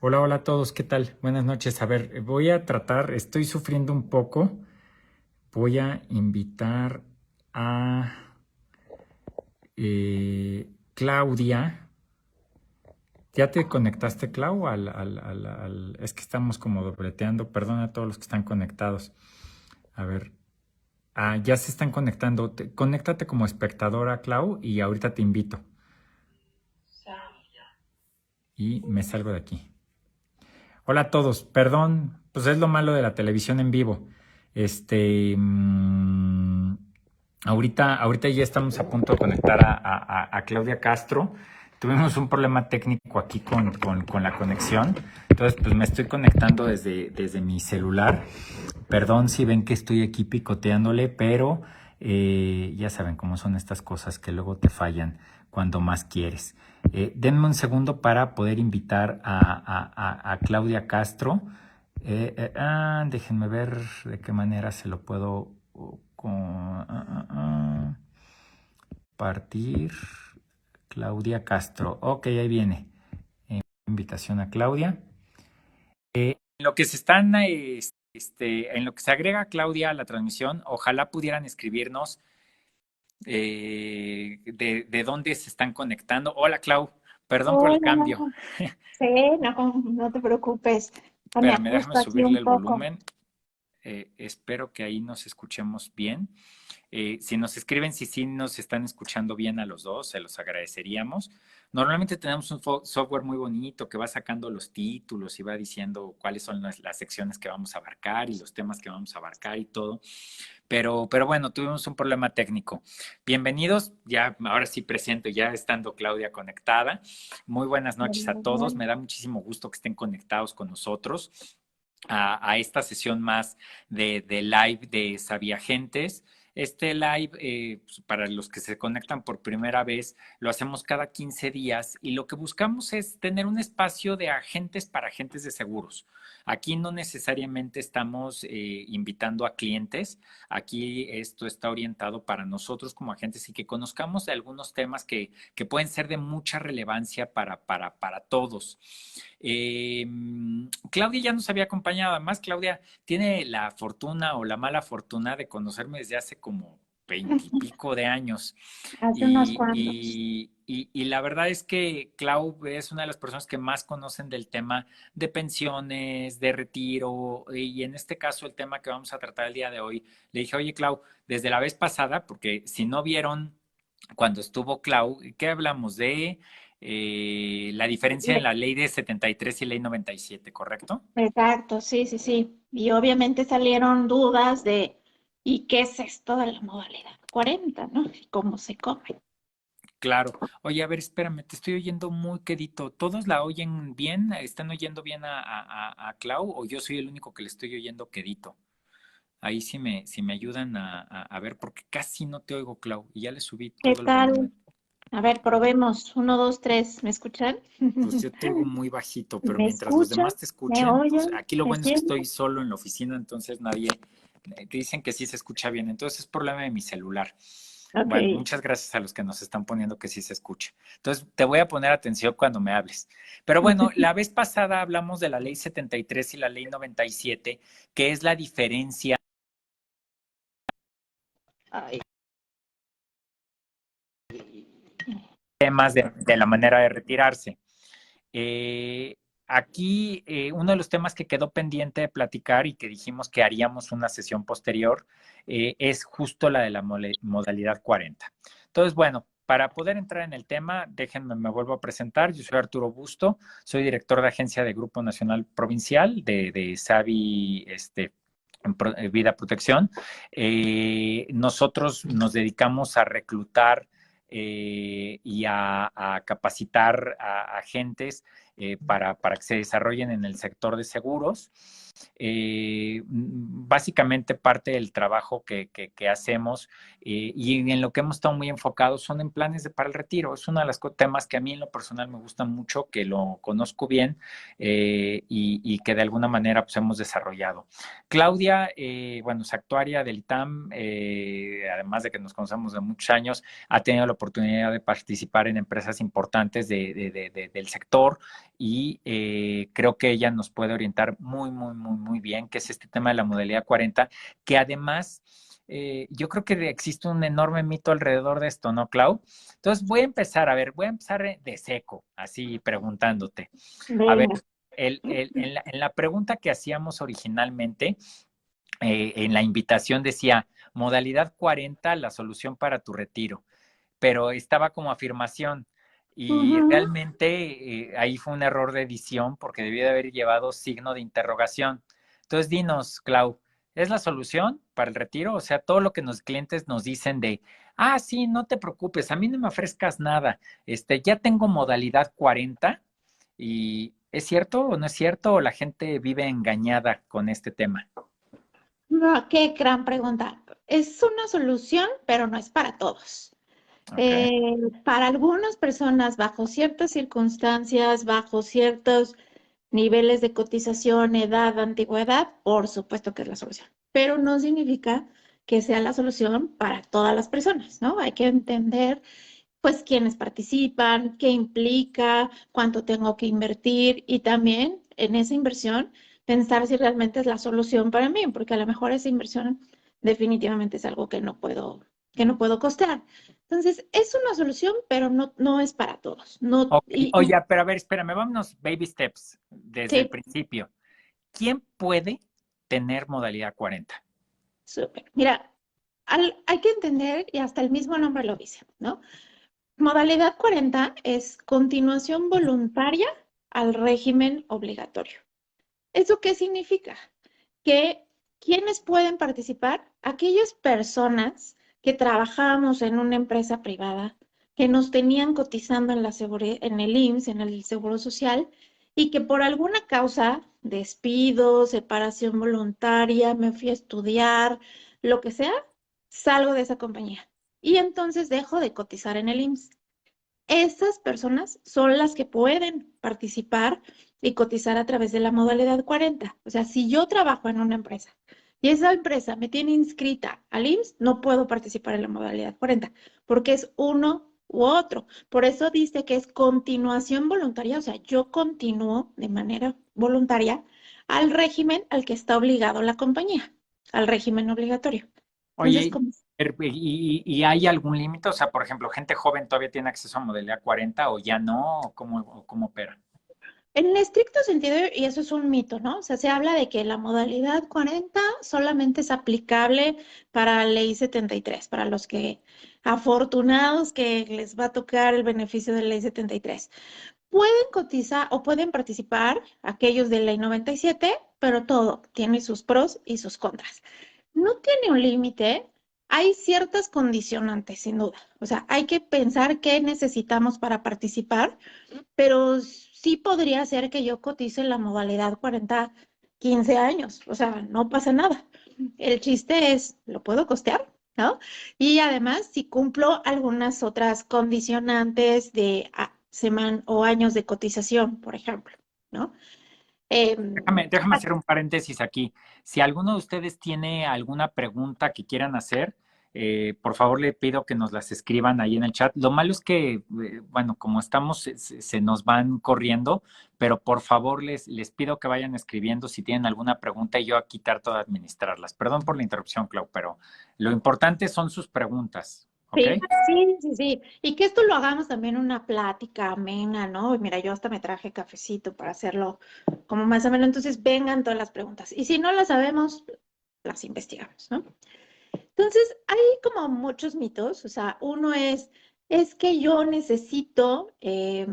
Hola, hola a todos, ¿qué tal? Buenas noches. A ver, voy a tratar, estoy sufriendo un poco. Voy a invitar a Claudia. ¿Ya te conectaste, Clau? Es que estamos como dobleteando. Perdona a todos los que están conectados. A ver. Ah, ya se están conectando. Conéctate como espectadora, Clau, y ahorita te invito. Y me salgo de aquí. Hola a todos, perdón, pues es lo malo de la televisión en vivo. Este, ahorita ya estamos a punto de conectar a Claudia Castro. Tuvimos un problema técnico aquí con la conexión. Entonces, pues me estoy conectando desde mi celular. Perdón si ven que estoy aquí picoteándole, pero ya saben cómo son estas cosas que luego te fallan cuando más quieres. Denme un segundo para poder invitar a Claudia Castro. Déjenme ver de qué manera se lo puedo partir. Claudia Castro. Ok, ahí viene. Invitación a Claudia. En lo que se están, en lo que se agrega Claudia a la transmisión, ojalá pudieran escribirnos de dónde se están conectando. Hola, Clau, perdón por el Hola, cambio. sí, no te preocupes. Me Espérame, déjame ajusto aquí subirle un el poco. volumen. Espero que ahí nos escuchemos bien. Si nos escriben si sí nos están escuchando bien a los dos, se los agradeceríamos. Normalmente tenemos un software muy bonito que va sacando los títulos y va diciendo cuáles son las secciones que vamos a abarcar y los temas que vamos a abarcar y todo. Pero bueno, tuvimos un problema técnico. Bienvenidos, ya ahora sí presento, ya estando Claudia conectada. Muy buenas noches a todos. Me da muchísimo gusto que estén conectados con nosotros a esta sesión más de live de Sabiagentes. Este live, pues, para los que se conectan por primera vez, lo hacemos cada 15 días y lo que buscamos es tener un espacio de agentes para agentes de seguros. Aquí no necesariamente estamos invitando a clientes, aquí esto está orientado para nosotros como agentes y que conozcamos de algunos temas que pueden ser de mucha relevancia para todos. Eh, Claudia ya nos había acompañado, además Claudia tiene la fortuna o la mala fortuna de conocerme desde hace como 20 y pico de años. Hace unos cuantos. Y la verdad es que Clau es una de las personas que más conocen del tema de pensiones, de retiro, y en este caso el tema que vamos a tratar el día de hoy, le dije, oye Clau, desde la vez pasada, porque si no vieron cuando estuvo Clau, ¿qué hablamos? De la diferencia en Le- la ley de 73 y ley 97, ¿correcto? Exacto, sí, sí, sí. Y obviamente salieron dudas de, ¿y qué es esto de la modalidad 40, no? ¿Y cómo se come? Claro. Oye, a ver, espérame, te estoy oyendo muy quedito. ¿Todos la oyen bien? ¿Están oyendo bien a Clau o yo soy el único que le estoy oyendo quedito? Ahí sí me ayudan a ver, porque casi no te oigo, Clau, y ya le subí ¿Qué todo el tal? volumen. A ver, probemos. Uno, dos, tres. ¿Me escuchan? Pues yo te oigo muy bajito, pero ¿Me mientras los escuchan? demás te ¿Me escuchen, pues oyen? aquí lo ¿Me bueno es que sienten? estoy solo en la oficina, entonces nadie, te dicen que sí se escucha bien, entonces es problema de mi celular. Ok. Bueno, muchas gracias a los que nos están poniendo que sí se escucha. Entonces, te voy a poner atención cuando me hables. Pero bueno, la vez pasada hablamos de la ley 73 y la ley 97, que es la diferencia Ay, de temas de la manera de retirarse. Aquí uno de los temas que quedó pendiente de platicar y que dijimos que haríamos una sesión posterior es justo la de la modalidad 40. Entonces, bueno, para poder entrar en el tema, déjenme, me vuelvo a presentar. Yo soy Arturo Busto, soy director de agencia de Grupo Nacional Provincial de SAVI Vida Protección. Nosotros nos dedicamos a reclutar y a capacitar a agentes para que se desarrollen en el sector de seguros. Básicamente parte del trabajo que hacemos y en lo que hemos estado muy enfocados son en planes para el retiro. Es uno de los temas que a mí en lo personal me gusta mucho, que lo conozco bien y que de alguna manera pues, hemos desarrollado. Claudia, bueno, es actuaria del ITAM, además de que nos conocemos de muchos años, ha tenido la oportunidad de participar en empresas importantes del sector y creo que ella nos puede orientar muy, muy, muy, muy bien, que es este tema de la modalidad 40, que además yo creo que existe un enorme mito alrededor de esto, ¿no, Clau? Entonces voy a empezar, a ver, voy a empezar de seco, así preguntándote. A ver, Venga. en la pregunta que hacíamos originalmente, en la invitación decía, modalidad 40, la solución para tu retiro, pero estaba como afirmación y Ujú. realmente ahí fue un error de edición porque debía de haber llevado signo de interrogación. Entonces dinos, Clau, ¿es la solución para el retiro? O sea, todo lo que los clientes nos dicen de, ah, sí, no te preocupes, a mí no me ofrezcas nada, ya tengo modalidad 40 y ¿es cierto o no es cierto? ¿O la gente vive engañada con este tema? No, qué gran pregunta. Es una solución, pero no es para todos. Ok. Para algunas personas, bajo ciertas circunstancias, bajo ciertos niveles de cotización, edad, antigüedad, por supuesto que es la solución, pero no significa que sea la solución para todas las personas, ¿no? Hay que entender, pues, quiénes participan, qué implica, cuánto tengo que invertir y también en esa inversión pensar si realmente es la solución para mí, porque a lo mejor esa inversión definitivamente es algo que no puedo costear. Entonces, es una solución, pero no, no es para todos. No, Ok, oye, pero a ver, espérame, vámonos baby steps desde el sí, principio. ¿Quién puede tener modalidad 40? súper. Mira, hay que entender, y hasta el mismo nombre lo dice, ¿no? Modalidad 40 es continuación voluntaria al régimen obligatorio. ¿Eso qué significa? Que ¿quiénes pueden participar? Aquellas personas que trabajamos en una empresa privada, que nos tenían cotizando en en el IMSS, en el Seguro Social, y que por alguna causa, despido, separación voluntaria, me fui a estudiar, lo que sea, salgo de esa compañía. Y entonces dejo de cotizar en el IMSS. Esas personas son las que pueden participar y cotizar a través de la modalidad 40. O sea, si yo trabajo en una empresa y esa empresa me tiene inscrita al IMSS, no puedo participar en la modalidad 40 porque es uno u otro. Por eso dice que es continuación voluntaria, o sea, yo continúo de manera voluntaria al régimen al que está obligado la compañía, al régimen obligatorio. Entonces, Oye, como ¿y hay algún límite? O sea, por ejemplo, ¿gente joven todavía tiene acceso a modalidad 40 o ya no? O cómo opera? en estricto sentido, y eso es un mito, ¿no? O sea, se habla de que la modalidad 40 solamente es aplicable para la ley 73, para los que afortunados que les va a tocar el beneficio de la ley 73. Pueden cotizar o pueden participar aquellos de ley 97, pero todo tiene sus pros y sus contras. No tiene un límite. Hay ciertas condicionantes, sin duda. O sea, hay que pensar qué necesitamos para participar, pero sí podría ser que yo cotice en la modalidad 40, 15 años, o sea, no pasa nada. El chiste es, ¿lo puedo costear? ¿No? Y además, si cumplo algunas otras condicionantes de semana o años de cotización, por ejemplo, ¿no? Déjame hacer un paréntesis aquí. Si alguno de ustedes tiene alguna pregunta que quieran hacer, por favor le pido que nos las escriban ahí en el chat. Lo malo es que, bueno, como estamos, se nos van corriendo, pero por favor les pido que vayan escribiendo si tienen alguna pregunta y yo aquí trato de administrarlas. Perdón por la interrupción, Clau, pero lo importante son sus preguntas, ¿ok? Sí, sí, sí, sí. Y que esto lo hagamos también una plática amena, ¿no? Y mira, yo hasta me traje cafecito para hacerlo como más ameno. Entonces, vengan todas las preguntas. Y si no las sabemos, las investigamos, ¿no? Entonces, hay como muchos mitos. O sea, uno es que yo necesito,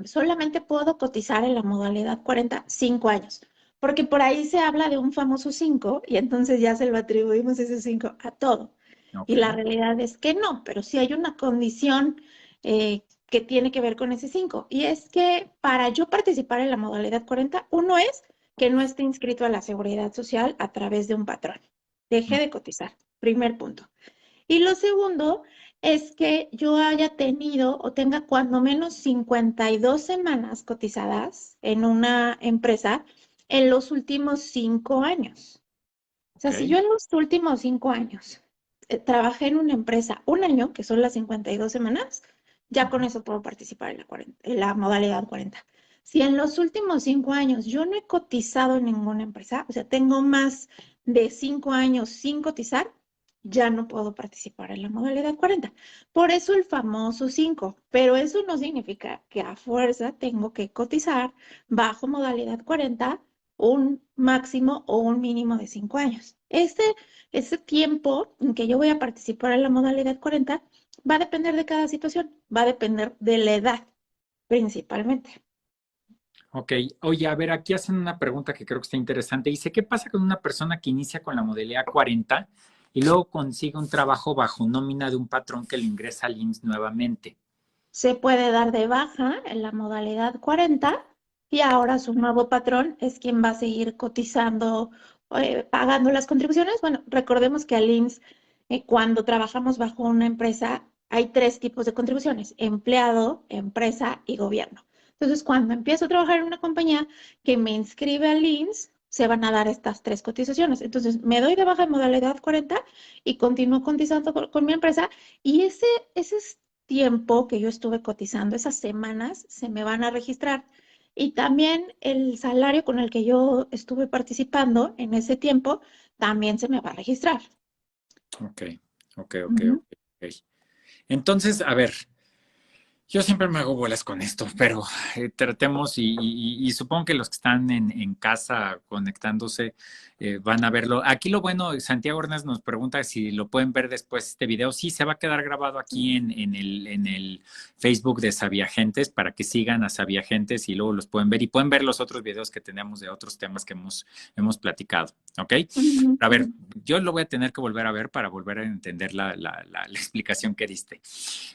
solamente puedo cotizar en la modalidad 45 años. Porque por ahí se habla de un famoso 5 y entonces ya se lo atribuimos ese 5 a todo. Y Ok. la realidad es que no, pero sí hay una condición que tiene que ver con ese 5. Y es que para yo participar en la modalidad 40, uno es que no esté inscrito a la seguridad social a través de un patrón. Deje de cotizar. Primer punto. Y lo segundo es que yo haya tenido o tenga cuando menos 52 semanas cotizadas en una empresa en los últimos 5 años. O sea, Ok. si yo en los últimos 5 años trabajé en una empresa un año, que son las 52 semanas, ya con Ujú. eso puedo participar en la modalidad 40. Si en los últimos 5 años yo no he cotizado en ninguna empresa, o sea, tengo más de 5 años sin cotizar, ya no puedo participar en la modalidad 40. Por eso el famoso 5, pero eso no significa que a fuerza tengo que cotizar bajo modalidad 40 un máximo o un mínimo de 5 años. Ese tiempo en que yo voy a participar en la modalidad 40 va a depender de cada situación, va a depender de la edad principalmente. Ok, oye, a ver, aquí hacen una pregunta que creo que está interesante. Dice, ¿qué pasa con una persona que inicia con la modalidad 40 y luego consigue un trabajo bajo nómina de un patrón que le ingresa al IMSS nuevamente? Se puede dar de baja en la modalidad 40 y ahora su nuevo patrón es quien va a seguir cotizando, pagando las contribuciones. Bueno, recordemos que al IMSS, cuando trabajamos bajo una empresa, hay tres tipos de contribuciones: empleado, empresa y gobierno. Entonces, cuando empiezo a trabajar en una compañía que me inscribe al IMSS, se van a dar estas tres cotizaciones. Entonces, me doy de baja en modalidad 40 y continúo cotizando con mi empresa, y ese es tiempo que yo estuve cotizando, esas semanas se me van a registrar. Y también el salario con el que yo estuve participando en ese tiempo también se me va a registrar. Ok, ok, ok, Ujú. ok. Ok. Entonces, a ver, yo siempre me hago bolas con esto, pero tratemos y supongo que los que están en casa conectándose van a verlo. Aquí lo bueno, Santiago Ordaz nos pregunta si lo pueden ver después este video. Sí, se va a quedar grabado aquí en el Facebook de Sabiagentes para que sigan a Sabiagentes y luego los pueden ver y pueden ver los otros videos que tenemos de otros temas que hemos platicado. ¿Ok? Ujú, A ver, ujú. yo lo voy a tener que volver a ver para volver a entender la explicación que diste.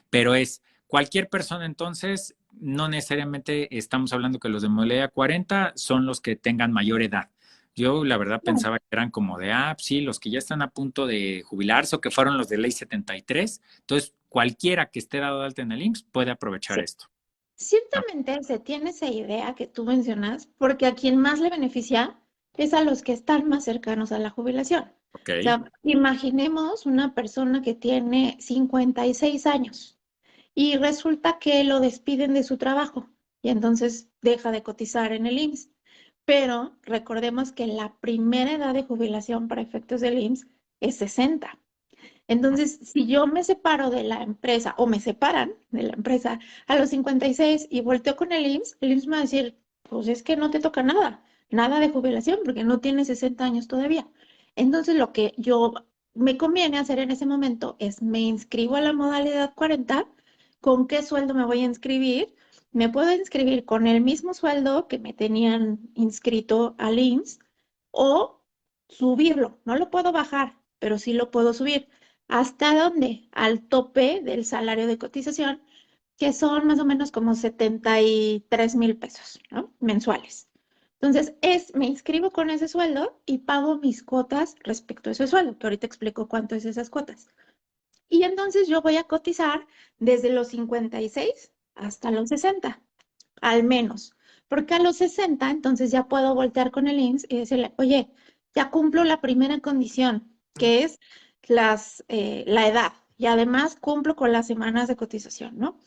Pero es cualquier persona entonces, no necesariamente estamos hablando que los de modalidad 40 son los que tengan mayor edad. Yo la verdad No, pensaba que eran como de, sí, los que ya están a punto de jubilarse o que fueron los de ley 73. Entonces, cualquiera que esté dado de alta en el IMSS puede aprovechar sí. esto. ¿No? Ciertamente se tiene esa idea que tú mencionas, porque a quien más le beneficia es a los que están más cercanos a la jubilación. Ok, O sea, imaginemos una persona que tiene 56 años y resulta que lo despiden de su trabajo y entonces deja de cotizar en el IMSS. Pero recordemos que la primera edad de jubilación para efectos del IMSS es 60. Entonces, si yo me separo de la empresa o me separan de la empresa a los 56 y volteo con el IMSS me va a decir, pues es que no te toca nada, nada de jubilación porque no tienes 60 años todavía. Entonces, lo que yo me conviene hacer en ese momento es me inscribo a la modalidad 40. ¿Con qué sueldo me voy a inscribir? Me puedo inscribir con el mismo sueldo que me tenían inscrito al IMSS o subirlo. No lo puedo bajar, pero sí lo puedo subir. ¿Hasta dónde? Al tope del salario de cotización, que son más o menos como 73,000 pesos, ¿no? Mensuales. Entonces, me inscribo con ese sueldo y pago mis cuotas respecto a ese sueldo, que ahorita explico cuánto es esas cuotas. Y entonces yo voy a cotizar desde los 56 hasta los 60, al menos. Porque a los 60, entonces ya puedo voltear con el IMSS y decirle, oye, ya cumplo la primera condición, que es la edad. Y además cumplo con las semanas de cotización, ¿no?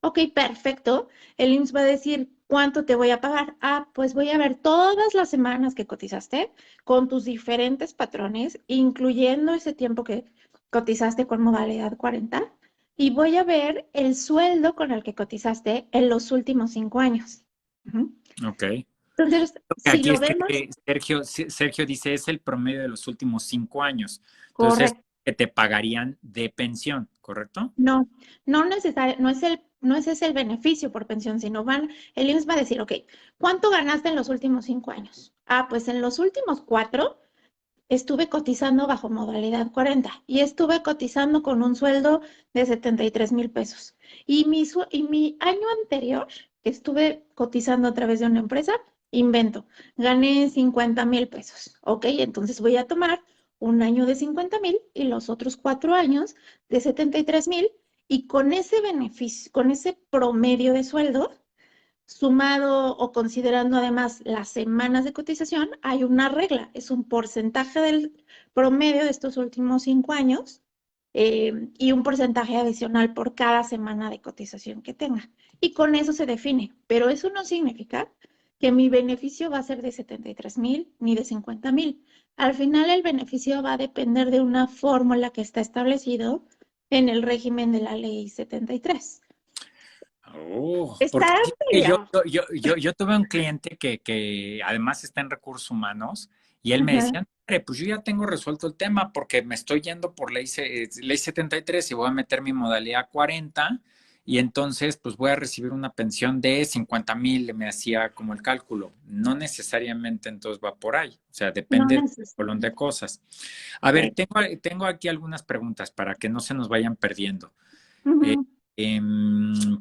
Ok, perfecto. El IMSS va a decir, ¿cuánto te voy a pagar? Ah, pues voy a ver todas las semanas que cotizaste con tus diferentes patrones, incluyendo ese tiempo que cotizaste con modalidad 40, y voy a ver el sueldo con el que cotizaste en los últimos 5 años. Ujú. ok. Entonces, si Aquí lo vemos, escribe Sergio dice, es el promedio de los últimos 5 años. Entonces, correcto. que te pagarían de pensión, ¿correcto? No, no necesario, no es ese el beneficio por pensión, sino el IMSS va a decir, ok, ¿cuánto ganaste en los últimos 5 años? Ah, pues en los últimos 4 estuve cotizando bajo modalidad 40 y estuve cotizando con un sueldo de 73,000 pesos. Y mi año anterior, que estuve cotizando a través de una empresa, invento, gané 50,000 pesos. Ok, entonces voy a tomar un año de 50,000 y los otros 4 años de 73,000, y con ese beneficio, con ese promedio de sueldo, sumado o considerando además las semanas de cotización, hay una regla, es un porcentaje del promedio de estos últimos 5 años y un porcentaje adicional por cada semana de cotización que tenga. Y con eso se define, pero eso no significa que mi beneficio va a ser de 73,000 ni de 50,000. Al final el beneficio va a depender de una fórmula que está establecido en el régimen de la ley 73. Oh, porque Está fíjate, medio. yo tuve un cliente que además está en recursos humanos y él me Ajá. decía, "Hombre, pues yo ya tengo resuelto el tema porque me estoy yendo por ley 73 y voy a meter mi modalidad 40 y entonces pues voy a recibir una pensión de 50,000", me hacía como el cálculo. No necesariamente entonces va por ahí, o sea, No depende de un colón de necesariamente. cosas. A ver, Sí. tengo aquí algunas preguntas para que no se nos vayan perdiendo. Eh, Ujú.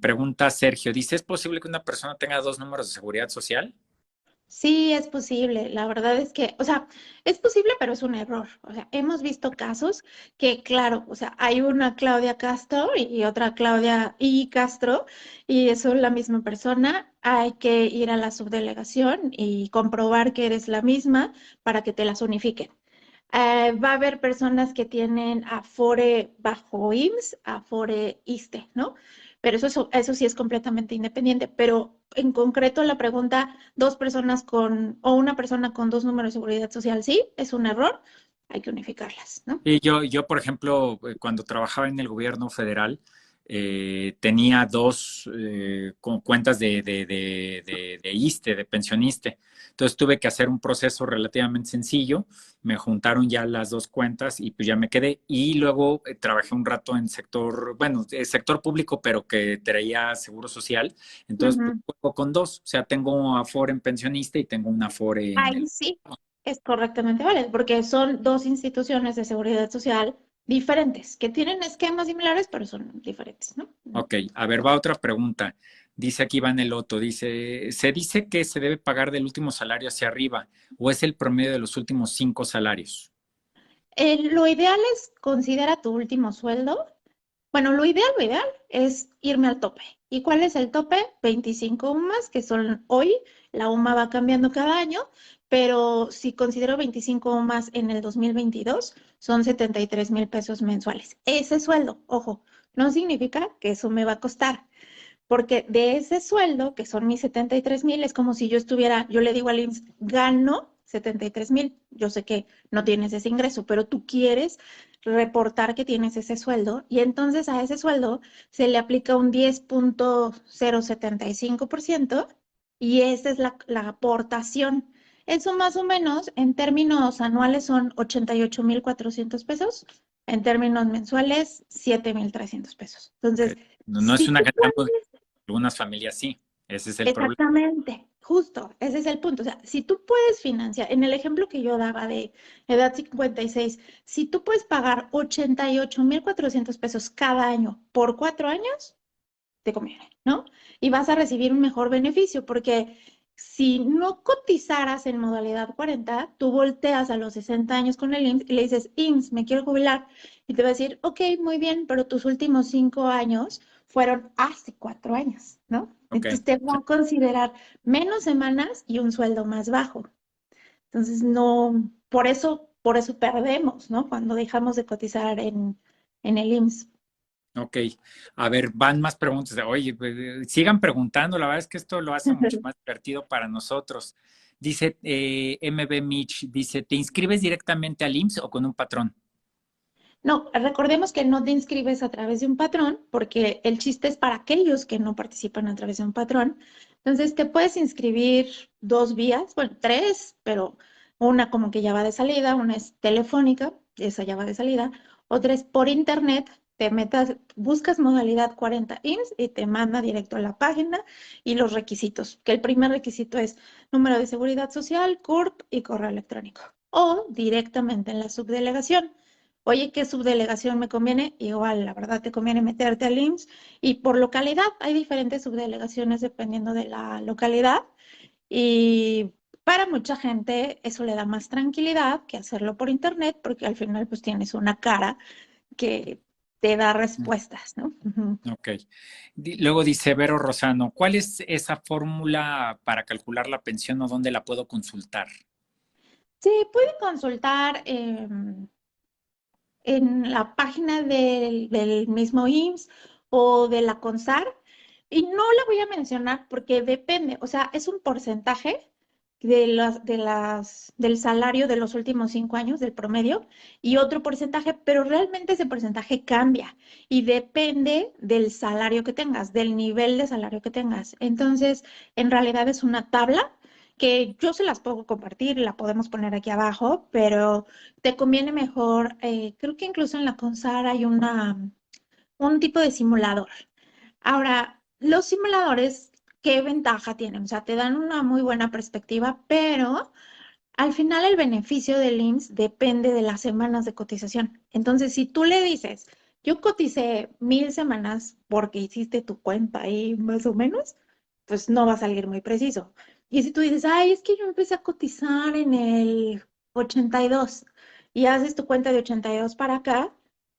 Pregunta Sergio, dice, ¿es posible que una persona tenga dos números de seguridad social? Sí, es posible. La verdad es que, o sea, es posible, pero es un error. O sea, hemos visto casos que, claro, o sea, hay una Claudia Castro y otra Claudia I. Castro, y son la misma persona. Hay que ir a la subdelegación y comprobar que eres la misma para que te las unifiquen. Va a haber personas que tienen Afore bajo IMSS, Afore ISSSTE, ¿no? Pero eso sí es completamente independiente. Pero en concreto la pregunta, dos personas con, o una persona con dos números de seguridad social, sí, es un error, hay que unificarlas, ¿no? Y yo, por ejemplo, cuando trabajaba en el gobierno federal, tenía dos cuentas de ISSSTE, de pensioniste. Entonces tuve que hacer un proceso relativamente sencillo. Me juntaron ya las dos cuentas y pues ya me quedé. Y luego trabajé un rato en sector, bueno, sector público, pero que traía seguro social. Entonces, pues Ujú. juego con dos. O sea, tengo Afore en pensionista y tengo un Afore en Ahí el... sí, es correctamente válido, porque son dos instituciones de seguridad social diferentes, que tienen esquemas similares, pero son diferentes, ¿no? Ok, a ver, va otra pregunta. Dice aquí Iván Eloto, dice, ¿se dice que se debe pagar del último salario hacia arriba o es el promedio de los últimos 5 salarios? Lo ideal es considera tu último sueldo. Bueno, lo ideal es irme al tope. ¿Y cuál es el tope? 25 UMAS, que son hoy, la UMA va cambiando cada año, pero si considero 25 UMAS en el 2022, son 73,000 pesos mensuales. Ese sueldo, ojo, no significa que eso me va a costar, porque de ese sueldo, que son mis 73,000, es como si yo estuviera, yo le digo al IMSS, gano 73,000. Yo sé que no tienes ese ingreso, pero tú quieres reportar que tienes ese sueldo y entonces a ese sueldo se le aplica un 10,075% y esa es la aportación. Eso más o menos en términos anuales son 88,400 pesos, en términos mensuales 7,300 pesos. Ok. Entonces, No, no es si una tú cantidad, puedes. algunas familias sí, ese es el problema. Exactamente, justo, ese es el punto. O sea, si tú puedes financiar, en el ejemplo que yo daba de edad 56, si tú puedes pagar 88,400 pesos cada año por 4 años, te conviene, ¿no? Y vas a recibir un mejor beneficio, porque si no cotizaras en modalidad 40, tú volteas a los 60 años con el IMSS y le dices, IMSS, me quiero jubilar. Y te va a decir, ok, muy bien, pero tus últimos 5 años fueron hace 4 años, ¿no? Ok, Entonces te va a considerar menos semanas y un sueldo más bajo. Entonces, no, por eso perdemos, ¿no? Cuando dejamos de cotizar en el IMSS. ok. A ver, van más preguntas. Oye, pues, sigan preguntando, la verdad es que esto lo hace mucho más divertido para nosotros. Dice MB Mitch, dice, ¿te inscribes directamente al IMSS o con un patrón? No, recordemos que no te inscribes a través de un patrón, porque el chiste es para aquellos que no participan a través de un patrón. Entonces, te puedes inscribir dos vías, bueno, tres, pero una como que ya va de salida, una es telefónica, esa ya va de salida, otra es por internet, te metas, buscas modalidad 40 IMSS y te manda directo a la página y los requisitos, que el primer requisito es número de seguridad social, CURP y correo electrónico, o directamente en la subdelegación. Oye, ¿qué subdelegación me conviene? Igual, la verdad, te conviene meterte al IMSS. Y por localidad, hay diferentes subdelegaciones dependiendo de la localidad. Y para mucha gente eso le da más tranquilidad que hacerlo por internet, porque al final pues tienes una cara que te da respuestas, ¿no? Ujú. Ok. Luego dice Vero Rosano, ¿cuál es esa fórmula para calcular la pensión o dónde la puedo consultar? Se puede consultar. en la página del mismo IMSS o de la CONSAR. Y no la voy a mencionar porque depende, o sea, es un porcentaje del salario de los últimos 5 años, del promedio, y otro porcentaje, pero realmente ese porcentaje cambia y depende del salario que tengas, del nivel de salario que tengas. Entonces, en realidad es una tabla que yo se las puedo compartir, la podemos poner aquí abajo, pero te conviene mejor, creo que incluso en la CONSAR hay un tipo de simulador. Ahora, los simuladores, ¿qué ventaja tienen? O sea, te dan una muy buena perspectiva, pero al final el beneficio del IMSS depende de las semanas de cotización. Entonces, si tú le dices, yo coticé 1000 semanas porque hiciste tu cuenta ahí más o menos, pues no va a salir muy preciso. Y si tú dices, ay, es que yo empecé a cotizar en el 82 y haces tu cuenta de 82 para acá,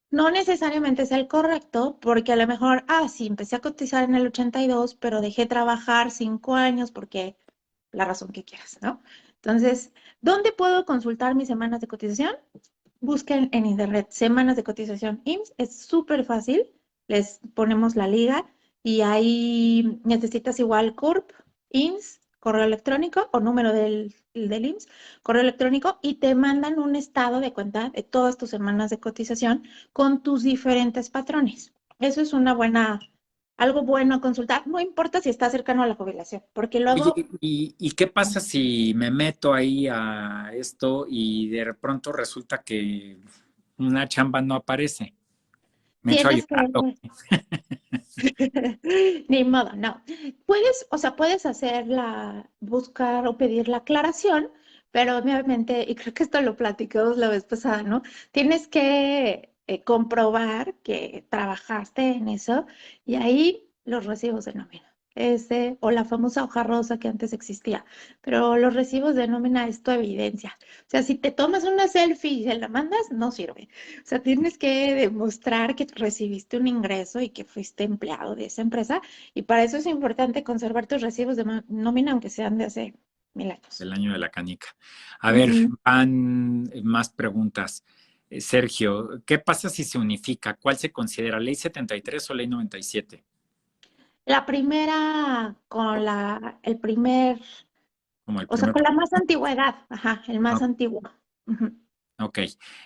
no necesariamente es el correcto, porque a lo mejor, sí, empecé a cotizar en el 82, pero dejé trabajar 5 años porque la razón que quieras, ¿no? Entonces, ¿dónde puedo consultar mis semanas de cotización? Busquen en internet semanas de cotización IMSS, es súper fácil, les ponemos la liga y ahí necesitas igual CURP, IMSS, correo electrónico o número del IMSS, correo electrónico y te mandan un estado de cuenta de todas tus semanas de cotización con tus diferentes patrones. Eso es algo bueno a consultar, no importa si está cercano a la jubilación, porque Oye, luego ¿y qué pasa si me meto ahí a esto y de pronto resulta que una chamba no aparece? Me echo a tienes que llorar. Ni modo, no. Puedes, o sea, puedes buscar o pedir la aclaración, pero obviamente, y creo que esto lo platicamos la vez pasada, ¿no? Tienes que comprobar que trabajaste en eso y ahí los recibos de nómina. O la famosa hoja rosa que antes existía, pero los recibos de nómina es tu evidencia. O sea, si te tomas una selfie y se la mandas, no sirve. O sea, tienes que demostrar que recibiste un ingreso y que fuiste empleado de esa empresa. Y para eso es importante conservar tus recibos de nómina, aunque sean de hace 1000 años. El año de la canica. A ver, Ujú. van más preguntas. Sergio, ¿qué pasa si se unifica? ¿Cuál se considera? ¿Ley 73 o ley 97? La primera el primer, Como el o sea, primer. con la más antigüedad, ajá, el Ah, más antiguo. Ujú. ok.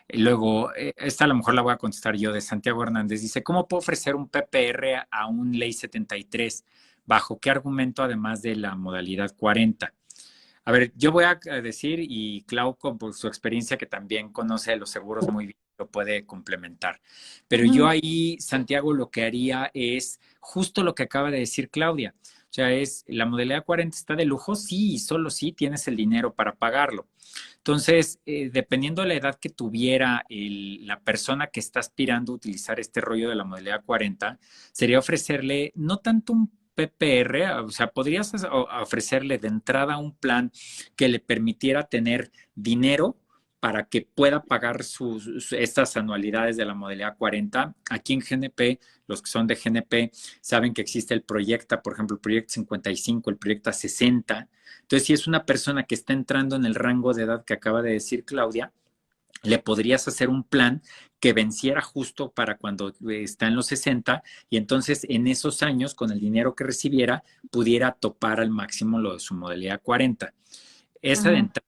Y luego, esta a lo mejor la voy a contestar yo, de Santiago Hernández. Dice, ¿cómo puedo ofrecer un PPR a un ley 73? ¿Bajo qué argumento además de la modalidad 40? A ver, yo voy a decir, y Clau, con por su experiencia que también conoce los seguros muy bien, lo puede complementar. Pero yo Ujú. ahí, Santiago, lo que haría es justo lo que acaba de decir Claudia. O sea, es la modalidad 40 está de lujo, sí, y solo sí tienes el dinero para pagarlo. Entonces, dependiendo de la edad que tuviera la persona que está aspirando a utilizar este rollo de la modalidad 40, sería ofrecerle no tanto un PPR, o sea, podrías ofrecerle de entrada un plan que le permitiera tener dinero para que pueda pagar estas anualidades de la modalidad 40. Aquí en GNP, los que son de GNP saben que existe el Proyecta, por ejemplo, el Proyecta 55, el Proyecta 60. Entonces, si es una persona que está entrando en el rango de edad que acaba de decir Claudia, le podrías hacer un plan que venciera justo para cuando está en los 60 y entonces en esos años, con el dinero que recibiera, pudiera topar al máximo lo de su modalidad 40. Esa de Ujú. entrada.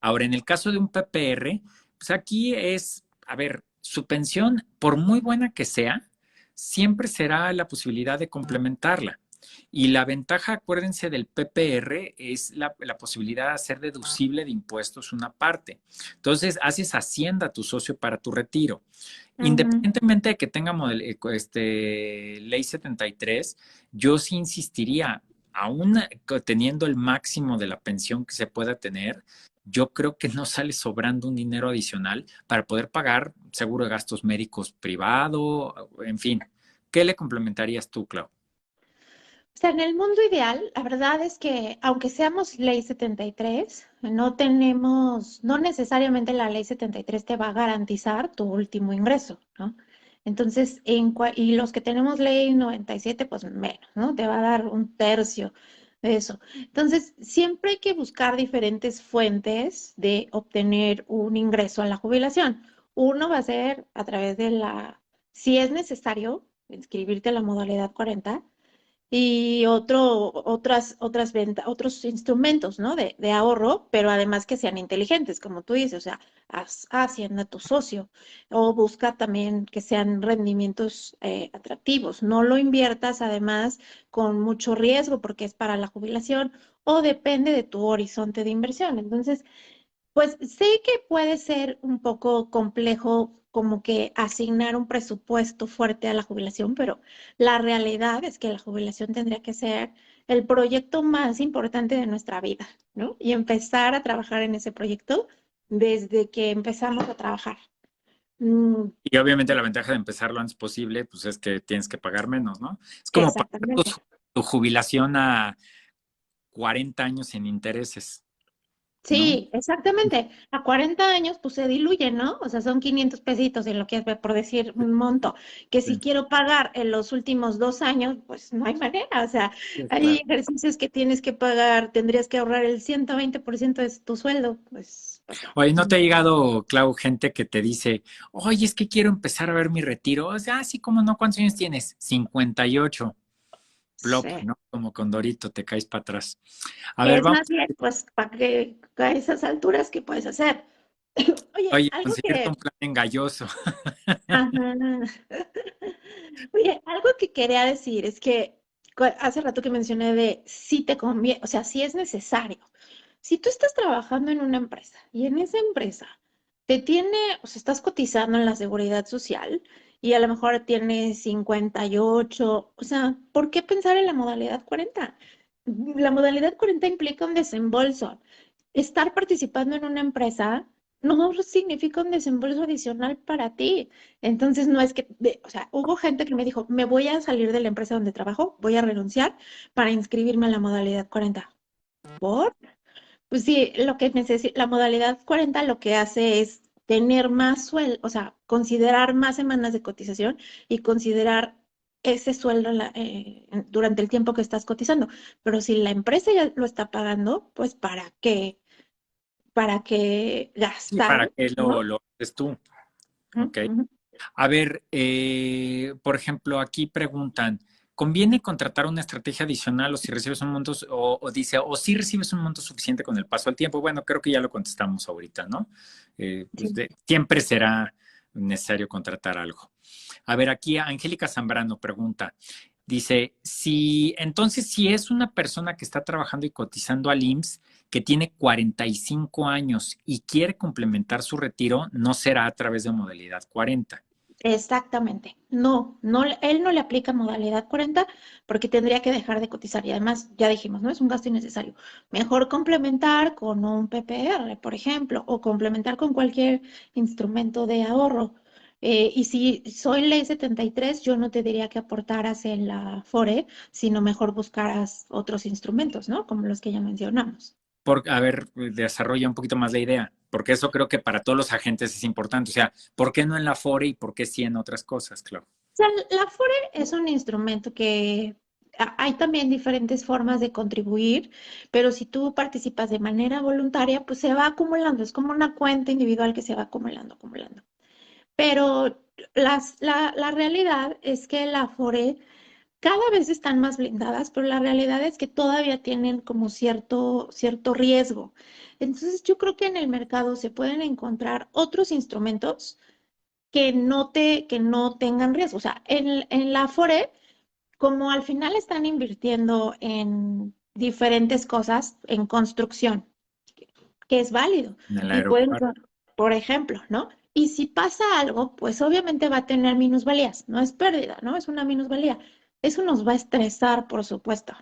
Ahora, en el caso de un PPR, pues aquí es, a ver, su pensión, por muy buena que sea, siempre será la posibilidad de complementarla. Y la ventaja, acuérdense, del PPR es la posibilidad de hacer deducible de impuestos una parte. Entonces, haces hacienda a tu socio para tu retiro. Ujú. Independientemente de que tenga ley 73, yo sí insistiría, aún teniendo el máximo de la pensión que se pueda tener, yo creo que no sale sobrando un dinero adicional para poder pagar seguro de gastos médicos privado, en fin. ¿Qué le complementarías tú, Clau? O sea, en el mundo ideal, la verdad es que aunque seamos ley 73, no necesariamente la ley 73 te va a garantizar tu último ingreso, ¿no? Entonces, y los que tenemos ley 97, pues menos, ¿no? Te va a dar un tercio de eso. Entonces, siempre hay que buscar diferentes fuentes de obtener un ingreso a la jubilación. Uno va a ser a través de si es necesario, inscribirte a la modalidad 40 y otras ventas, otros instrumentos, ¿no? De ahorro, pero además que sean inteligentes, como tú dices, o sea, Hacienda tu socio, o busca también que sean rendimientos atractivos. No lo inviertas además con mucho riesgo porque es para la jubilación o depende de tu horizonte de inversión. Entonces, pues sé que puede ser un poco complejo como que asignar un presupuesto fuerte a la jubilación, pero la realidad es que la jubilación tendría que ser el proyecto más importante de nuestra vida, ¿no? Y empezar a trabajar en ese proyecto desde que empezamos a trabajar. Mm, Y obviamente la ventaja de empezar lo antes posible, pues es que tienes que pagar menos, ¿no? Es como pagar exactamente. tu jubilación a 40 años sin intereses, ¿no? Sí, exactamente. A 40 años, pues se diluye, ¿no? O sea, son 500 pesitos en lo que es, por decir un monto, que si Sí, quiero pagar en los últimos 2 años, pues no hay manera. O sea, sí, hay claro. ejercicios que tienes que pagar, tendrías que ahorrar el 120% de tu sueldo, pues no. Oye, ¿no te ha llegado, Clau, gente que te dice, oye, es que quiero empezar a ver mi retiro? O sea, sí, ¿cómo no? ¿Cuántos años tienes? 58. Plop, Sí. ¿no? Como Condorito, te caes para atrás. A ver, Es vamos, más bien, pues, para que a esas alturas, ¿qué puedes hacer? Oye, oye, algo conseguirte un que... plan engalloso. Ajá. Oye, algo que quería decir es que hace rato que mencioné de si te conviene, o sea, si es necesario. Si tú estás trabajando en una empresa y en esa empresa o sea, estás cotizando en la seguridad social y a lo mejor tienes 58, o sea, ¿por qué pensar en la modalidad 40? La modalidad 40 implica un desembolso. Estar participando en una empresa no significa un desembolso adicional para ti. Entonces, no es que, o sea, hubo gente que me dijo, me voy a salir de la empresa donde trabajo, voy a renunciar para inscribirme a la modalidad 40. ¿Por? Pues sí, la modalidad 40 lo que hace es tener más sueldo, o sea, considerar más semanas de cotización y considerar ese sueldo durante el tiempo que estás cotizando. Pero si la empresa ya lo está pagando, pues ¿para qué Sí, ¿para gastar, qué no? lo haces tú? Ujú, Ok. ujú. A ver, por ejemplo, aquí preguntan, ¿conviene contratar una estrategia adicional o si recibes un monto, o dice, o si recibes un monto suficiente con el paso del tiempo? Bueno, creo que ya lo contestamos ahorita, ¿no? Pues Sí. siempre será necesario contratar algo. A ver, aquí Angélica Zambrano pregunta, dice, si es una persona que está trabajando y cotizando al IMSS, que tiene 45 años y quiere complementar su retiro, no será a través de modalidad 40. Exactamente. No, no, él no le aplica modalidad 40 porque tendría que dejar de cotizar y además, ya dijimos, ¿no? Es un gasto innecesario. Mejor complementar con un PPR, por ejemplo, o complementar con cualquier instrumento de ahorro. Y si soy ley 73, yo no te diría que aportaras en la FORE, sino mejor buscaras otros instrumentos, ¿no? Como los que ya mencionamos. A ver, desarrolla un poquito más la idea, porque eso creo que para todos los agentes es importante. O sea, ¿por qué no en la FORE y por qué sí en otras cosas, claro? Sea, la FORE es un instrumento que hay también diferentes formas de contribuir, pero si tú participas de manera voluntaria, pues se va acumulando, es como una cuenta individual que se va acumulando, acumulando. Pero la realidad es que la FORE cada vez están más blindadas, pero la realidad es que todavía tienen como cierto riesgo. Entonces, yo creo que en el mercado se pueden encontrar otros instrumentos que no tengan riesgo. O sea, en la Afore, como al final están invirtiendo en diferentes cosas, en construcción, que es válido, En el y pueden, aeropuerto. por ejemplo, ¿no? Y si pasa algo, pues obviamente va a tener minusvalías, no es pérdida, ¿no? Es una minusvalía. Eso nos va a estresar, por supuesto,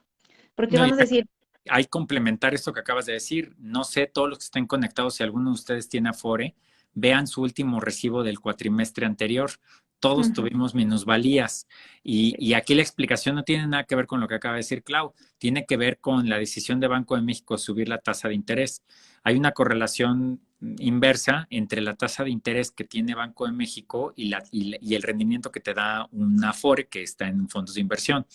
porque No, y vamos a decir, hay complementar esto que acabas de decir. No sé, todos los que estén conectados, si alguno de ustedes tiene Afore, vean su último recibo del cuatrimestre anterior. Todos ujú, tuvimos minusvalías. sí, Y aquí la explicación no tiene nada que ver con lo que acaba de decir Clau. Tiene que ver con la decisión de Banco de México de subir la tasa de interés. Hay una correlación inversa entre la tasa de interés que tiene Banco de México y el rendimiento que te da una Afore que está en fondos de inversión.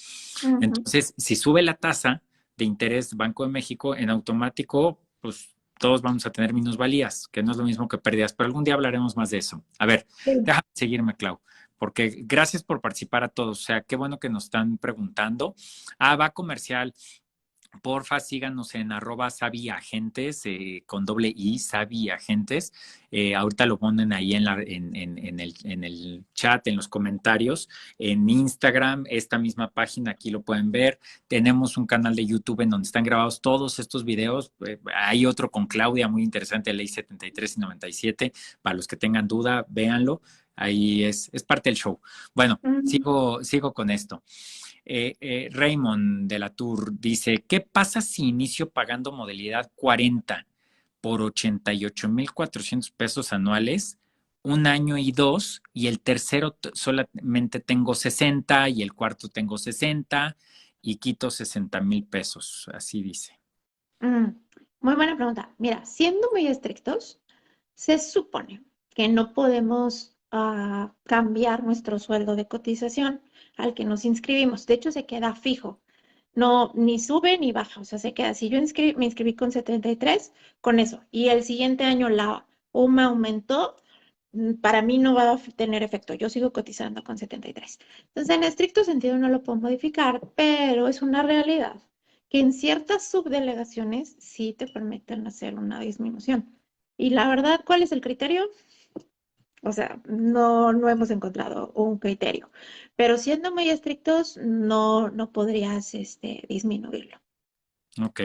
ujú. Entonces, si sube la tasa de interés Banco de México, en automático, pues todos vamos a tener minusvalías, que no es lo mismo que pérdidas, pero algún día hablaremos más de eso. A ver, Sí. déjame seguirme, Clau, porque gracias por participar a todos. O sea, qué bueno que nos están preguntando. Va comercial. Porfa, síganos en @sabiagentes, con doble I, sabiagentes. Ahorita lo ponen ahí en el chat, en los comentarios. En Instagram, esta misma página, aquí lo pueden ver. Tenemos un canal de YouTube en donde están grabados todos estos videos. Hay otro con Claudia, muy interesante, Ley 73 y 97. Para los que tengan duda, véanlo. Ahí es parte del show. Bueno, Mm. sigo con esto. Raymond de la Tour dice, ¿qué pasa si inicio pagando modalidad 40 por 88,400 pesos anuales, un año y dos, y el tercero solamente tengo 60 y el cuarto tengo 60 y quito 60,000 pesos? Así dice. Mm, Muy buena pregunta. Mira, siendo muy estrictos, se supone que no podemos cambiar nuestro sueldo de cotización al que nos inscribimos. De hecho, se queda fijo. No, ni sube ni baja. O sea, se queda. Si yo me inscribí con 73, con eso. Y el siguiente año la UMA aumentó, para mí no va a tener efecto. Yo sigo cotizando con 73. Entonces, en estricto sentido no lo puedo modificar, pero es una realidad que en ciertas subdelegaciones sí te permiten hacer una disminución. Y la verdad, ¿cuál es el criterio? O sea, no hemos encontrado un criterio, pero siendo muy estrictos, no podrías disminuirlo. Ok.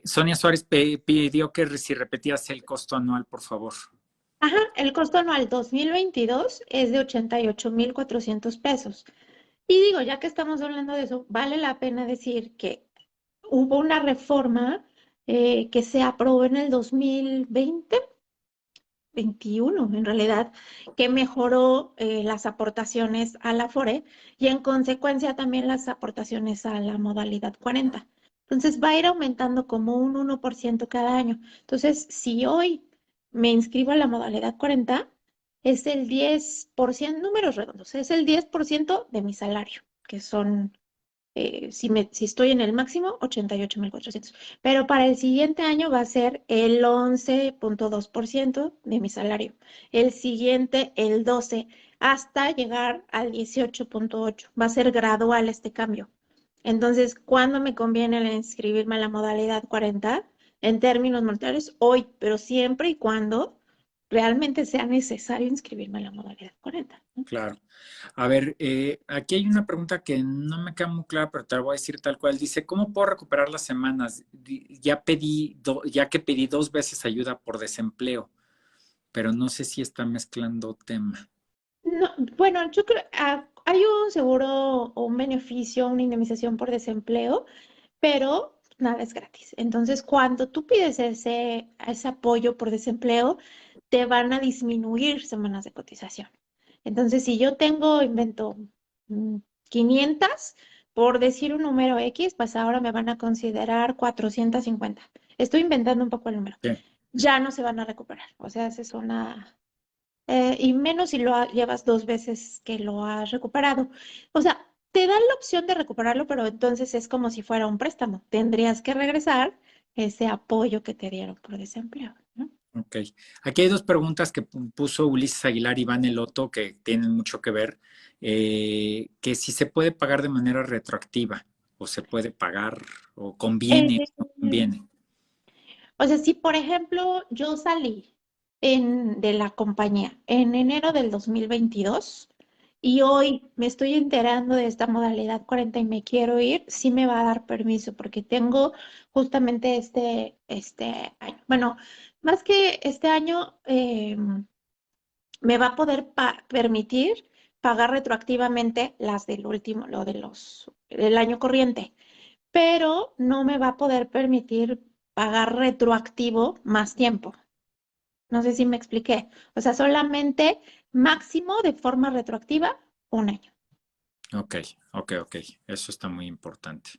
Sonia Suárez pidió que si repetías el costo anual, por favor. Ajá, el costo anual 2022 es de 88,400 pesos. Y digo, ya que estamos hablando de eso, vale la pena decir que hubo una reforma que se aprobó en el 2020, 21 en realidad, que mejoró las aportaciones a la FORE y en consecuencia también las aportaciones a la modalidad 40. Entonces va a ir aumentando como un 1% cada año. Entonces, si hoy me inscribo a la modalidad 40, es el 10%, números redondos, es el 10% de mi salario, que son si estoy en el máximo, 88,400. Pero para el siguiente año va a ser el 11,2% de mi salario. El siguiente, el 12%, hasta llegar al 18,8%. Va a ser gradual este cambio. Entonces, ¿cuándo me conviene inscribirme a la modalidad 40? En términos monetarios, hoy, pero siempre y cuando realmente sea necesario inscribirme a la modalidad 40, ¿no? Claro. A ver, aquí hay una pregunta que no me queda muy clara, pero te la voy a decir tal cual. Dice, ¿cómo puedo recuperar las semanas? Ya que pedí 2 veces ayuda por desempleo, pero no sé si está mezclando tema. No, bueno, yo creo, hay un seguro o un beneficio, una indemnización por desempleo, pero nada es gratis. Entonces, cuando tú pides ese apoyo por desempleo, te van a disminuir semanas de cotización. Entonces, si yo tengo, invento, mm, 500, por decir un número X, pues ahora me van a considerar 450. Estoy inventando un poco el número. Sí, Ya no se van a recuperar. O sea, esa es una y menos si llevas 2 veces que lo has recuperado. O sea, te dan la opción de recuperarlo, pero entonces es como si fuera un préstamo. Tendrías que regresar ese apoyo que te dieron por desempleo, ¿no? ok. Aquí hay dos preguntas que puso Ulises Aguilar y Iván Eloto que tienen mucho que ver. Que si se puede pagar de manera retroactiva o se puede pagar o conviene o no Eh, conviene. o sea, si por ejemplo yo salí de la compañía en enero del 2022 y hoy me estoy enterando de esta modalidad 40 y me quiero ir, sí me va a dar permiso porque tengo justamente este año. Bueno, más que este año, me va a poder permitir pagar retroactivamente las del último, del año corriente, pero no me va a poder permitir pagar retroactivo más tiempo. No sé si me expliqué. O sea, solamente máximo de forma retroactiva un año. Ok, ok. Eso está muy importante.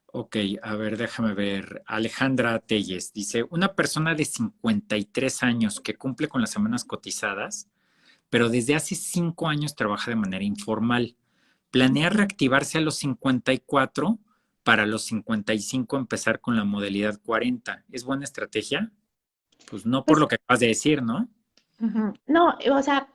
Ok, a ver, déjame ver. Alejandra Telles dice, una persona de 53 años que cumple con las semanas cotizadas, pero desde hace 5 años trabaja de manera informal. Planea reactivarse a los 54, para los 55 empezar con la modalidad 40. ¿Es buena estrategia? Pues no por Pues lo que acabas de decir, ¿no? ujú. No, o sea,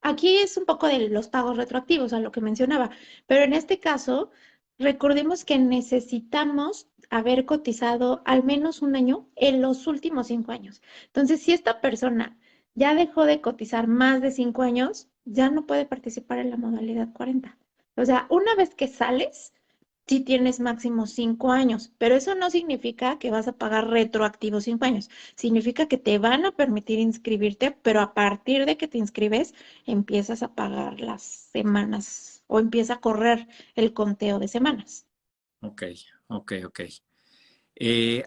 aquí es un poco de los pagos retroactivos, a lo que mencionaba, pero en este caso, recordemos que necesitamos haber cotizado al menos un año en los últimos 5 años. Entonces, si esta persona ya dejó de cotizar más de 5 años, ya no puede participar en la modalidad 40. O sea, una vez que sales, sí tienes máximo 5 años, pero eso no significa que vas a pagar retroactivo 5 años. Significa que te van a permitir inscribirte, pero a partir de que te inscribes, empiezas a pagar las semanas o empieza a correr el conteo de semanas. Ok, ok.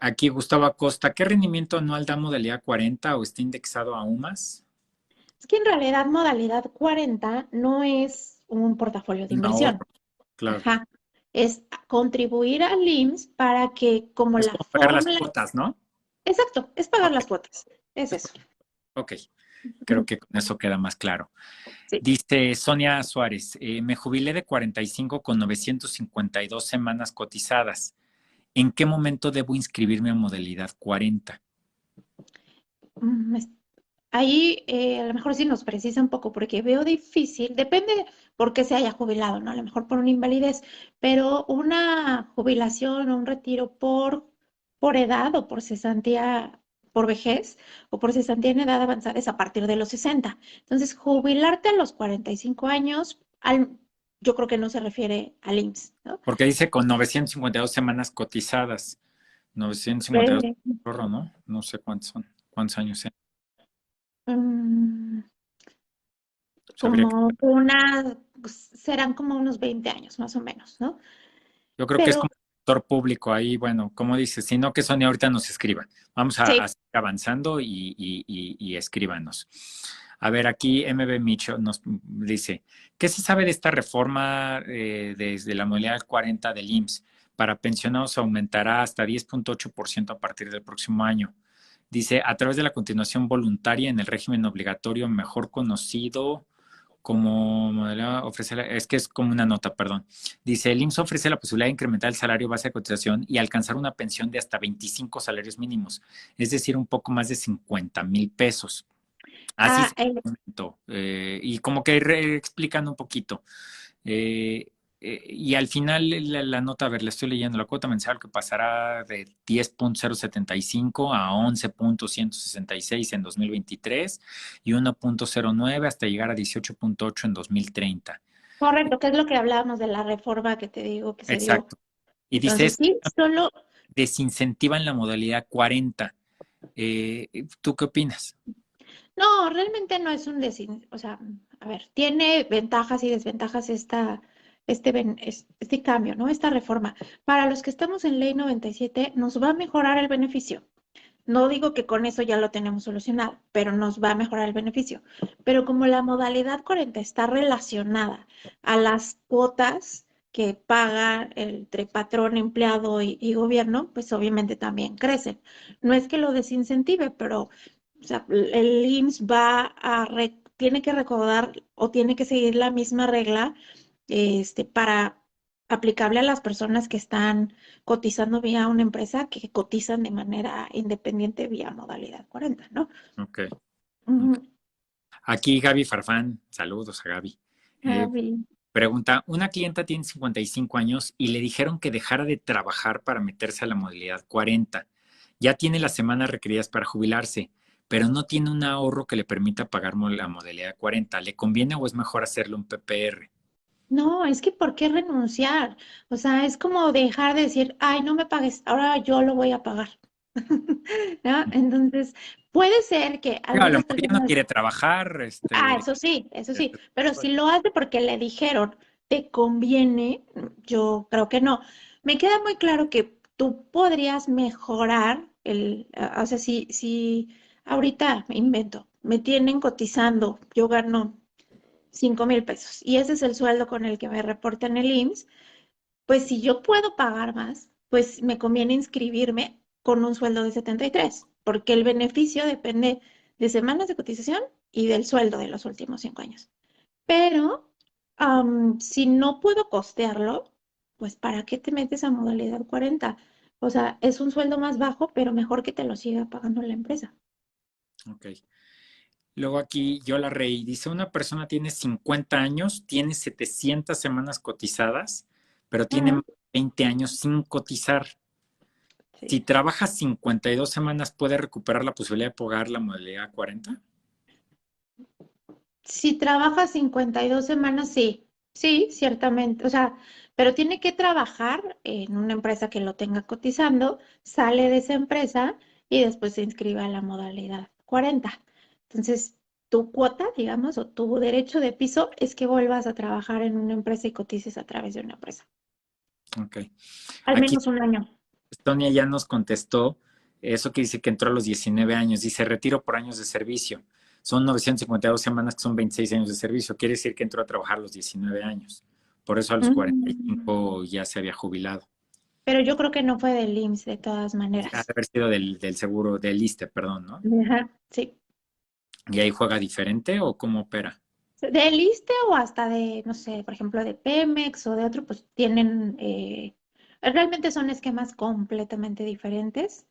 Aquí Gustavo Acosta, ¿qué rendimiento anual da modalidad 40 o está indexado a UMAS? Es que en realidad modalidad 40 no es un portafolio de Un inversión. ahorro, claro. Ajá. Es contribuir al IMSS para que como Es la como pagar las fórmula, cuotas, ¿no? exacto, es pagar Ok, las cuotas. Es eso. ok. Creo Ujú. que con eso queda más claro. Sí. Dice Sonia Suárez, me jubilé de 45 con 952 semanas cotizadas. ¿En qué momento debo inscribirme a modalidad 40? Mm, es- Ahí a lo mejor sí nos precisa un poco porque veo difícil, depende por qué se haya jubilado, ¿no? A lo mejor por una invalidez, pero una jubilación o un retiro por edad o por cesantía, por vejez o por cesantía en edad avanzada es a partir de los 60. Entonces, jubilarte a los 45 años, yo creo que no se refiere al IMSS, ¿no? Porque dice con 952 semanas cotizadas. 952 Eh, ahorro, ¿no? No sé cuántos son, cuántos años sean. mm, Habría que... serán como unos 20 años más o menos, ¿no? Yo creo que es Pero como sector público ahí, bueno, como dices, sino que Sonia ahorita nos escriba. Vamos a sí, seguir avanzando y escríbanos. A ver, aquí MB Micho nos dice, ¿qué se sabe de esta reforma desde la modalidad 40 del IMSS? Para pensionados aumentará hasta 10.8% a partir del próximo año. Dice, a través de la continuación voluntaria en el régimen obligatorio, mejor conocido como modelo, es que es como una nota, perdón. Dice, el IMSS ofrece la posibilidad de incrementar el salario base de cotización y alcanzar una pensión de hasta 25 salarios mínimos, es decir, un poco más de 50,000 pesos. Así ah, se comentó. Y como que explicando un poquito. Eh, y al final la nota, a ver, le estoy leyendo, la cuota mensual que pasará de 10.075 a 11.166 en 2023 y 1.09 hasta llegar a 18.8 en 2030. correcto, que es lo que hablábamos de la reforma que te digo que se dio. Exacto. Y dice, Entonces, esto sí, solo, desincentiva en la modalidad 40. ¿Tú qué opinas? no, realmente no es o sea, a ver, tiene ventajas y desventajas este cambio, ¿no? Esta reforma. Para los que estamos en Ley 97, nos va a mejorar el beneficio. No digo que con eso ya lo tenemos solucionado, pero nos va a mejorar el beneficio. Pero como la modalidad 40 está relacionada a las cuotas que paga entre patrón, empleado y gobierno, pues obviamente también crecen. No es que lo desincentive, pero o sea, el IMSS tiene que recordar o tiene que seguir la misma regla para aplicable a las personas que están cotizando vía una empresa que cotizan de manera independiente vía modalidad 40, ¿no? Ok. Ok. Ujú. Aquí Gaby Farfán, saludos a Gaby. Ah, Eh, bien. Pregunta, una clienta tiene 55 años y le dijeron que dejara de trabajar para meterse a la modalidad 40. Ya tiene las semanas requeridas para jubilarse, pero no tiene un ahorro que le permita pagar la modalidad 40. ¿Le conviene o es mejor hacerle un PPR? No, es que ¿por qué renunciar? O sea, es como dejar de decir, ay, no me pagues, ahora yo lo voy a pagar. ¿No? Entonces, puede ser que Digo, a lo algunas mejor ya no personas. quiere trabajar, Eso sí, pero si lo hace porque le dijeron, te conviene, yo creo que no. Me queda muy claro que tú podrías mejorar o sea, si ahorita me invento, me tienen cotizando, yo gano 5,000 pesos y ese es el sueldo con el que me reportan el IMSS, pues si yo puedo pagar más, pues me conviene inscribirme con un sueldo de 73, porque el beneficio depende de semanas de cotización y del sueldo de los últimos 5 años. Pero si no puedo costearlo, pues ¿para qué te metes a modalidad 40? O sea, es un sueldo más bajo, pero mejor que te lo siga pagando la empresa. Ok. Luego aquí yo la reí. Dice, una persona tiene 50 años, tiene 700 semanas cotizadas, pero tiene Ujú, 20 años sin cotizar. Si sí. trabaja 52 semanas, ¿puede recuperar la posibilidad de pagar la modalidad 40? Si trabaja 52 semanas, sí, sí, ciertamente. O sea, pero tiene que trabajar en una empresa que lo tenga cotizando, sale de esa empresa y después se inscribe a la modalidad 40. Entonces, tu cuota, digamos, o tu derecho de piso es que vuelvas a trabajar en una empresa y cotices a través de una empresa. Ok. Al Aquí menos un año. Estonia ya nos contestó eso que dice que entró a los 19 años. Dice retiro por años de servicio. Son 952 semanas que son 26 años de servicio. Quiere decir que entró a trabajar a los 19 años. Por eso a los Mm. 45 ya se había jubilado. Pero yo creo que no fue del IMSS de todas Ha de maneras. haber sido del seguro, del ISSSTE, perdón, ¿no? Ajá, sí. ¿Y ahí juega diferente o cómo opera? Del ISSSTE o hasta de, no sé, por ejemplo, de Pemex o de otro, pues tienen, realmente son esquemas completamente diferentes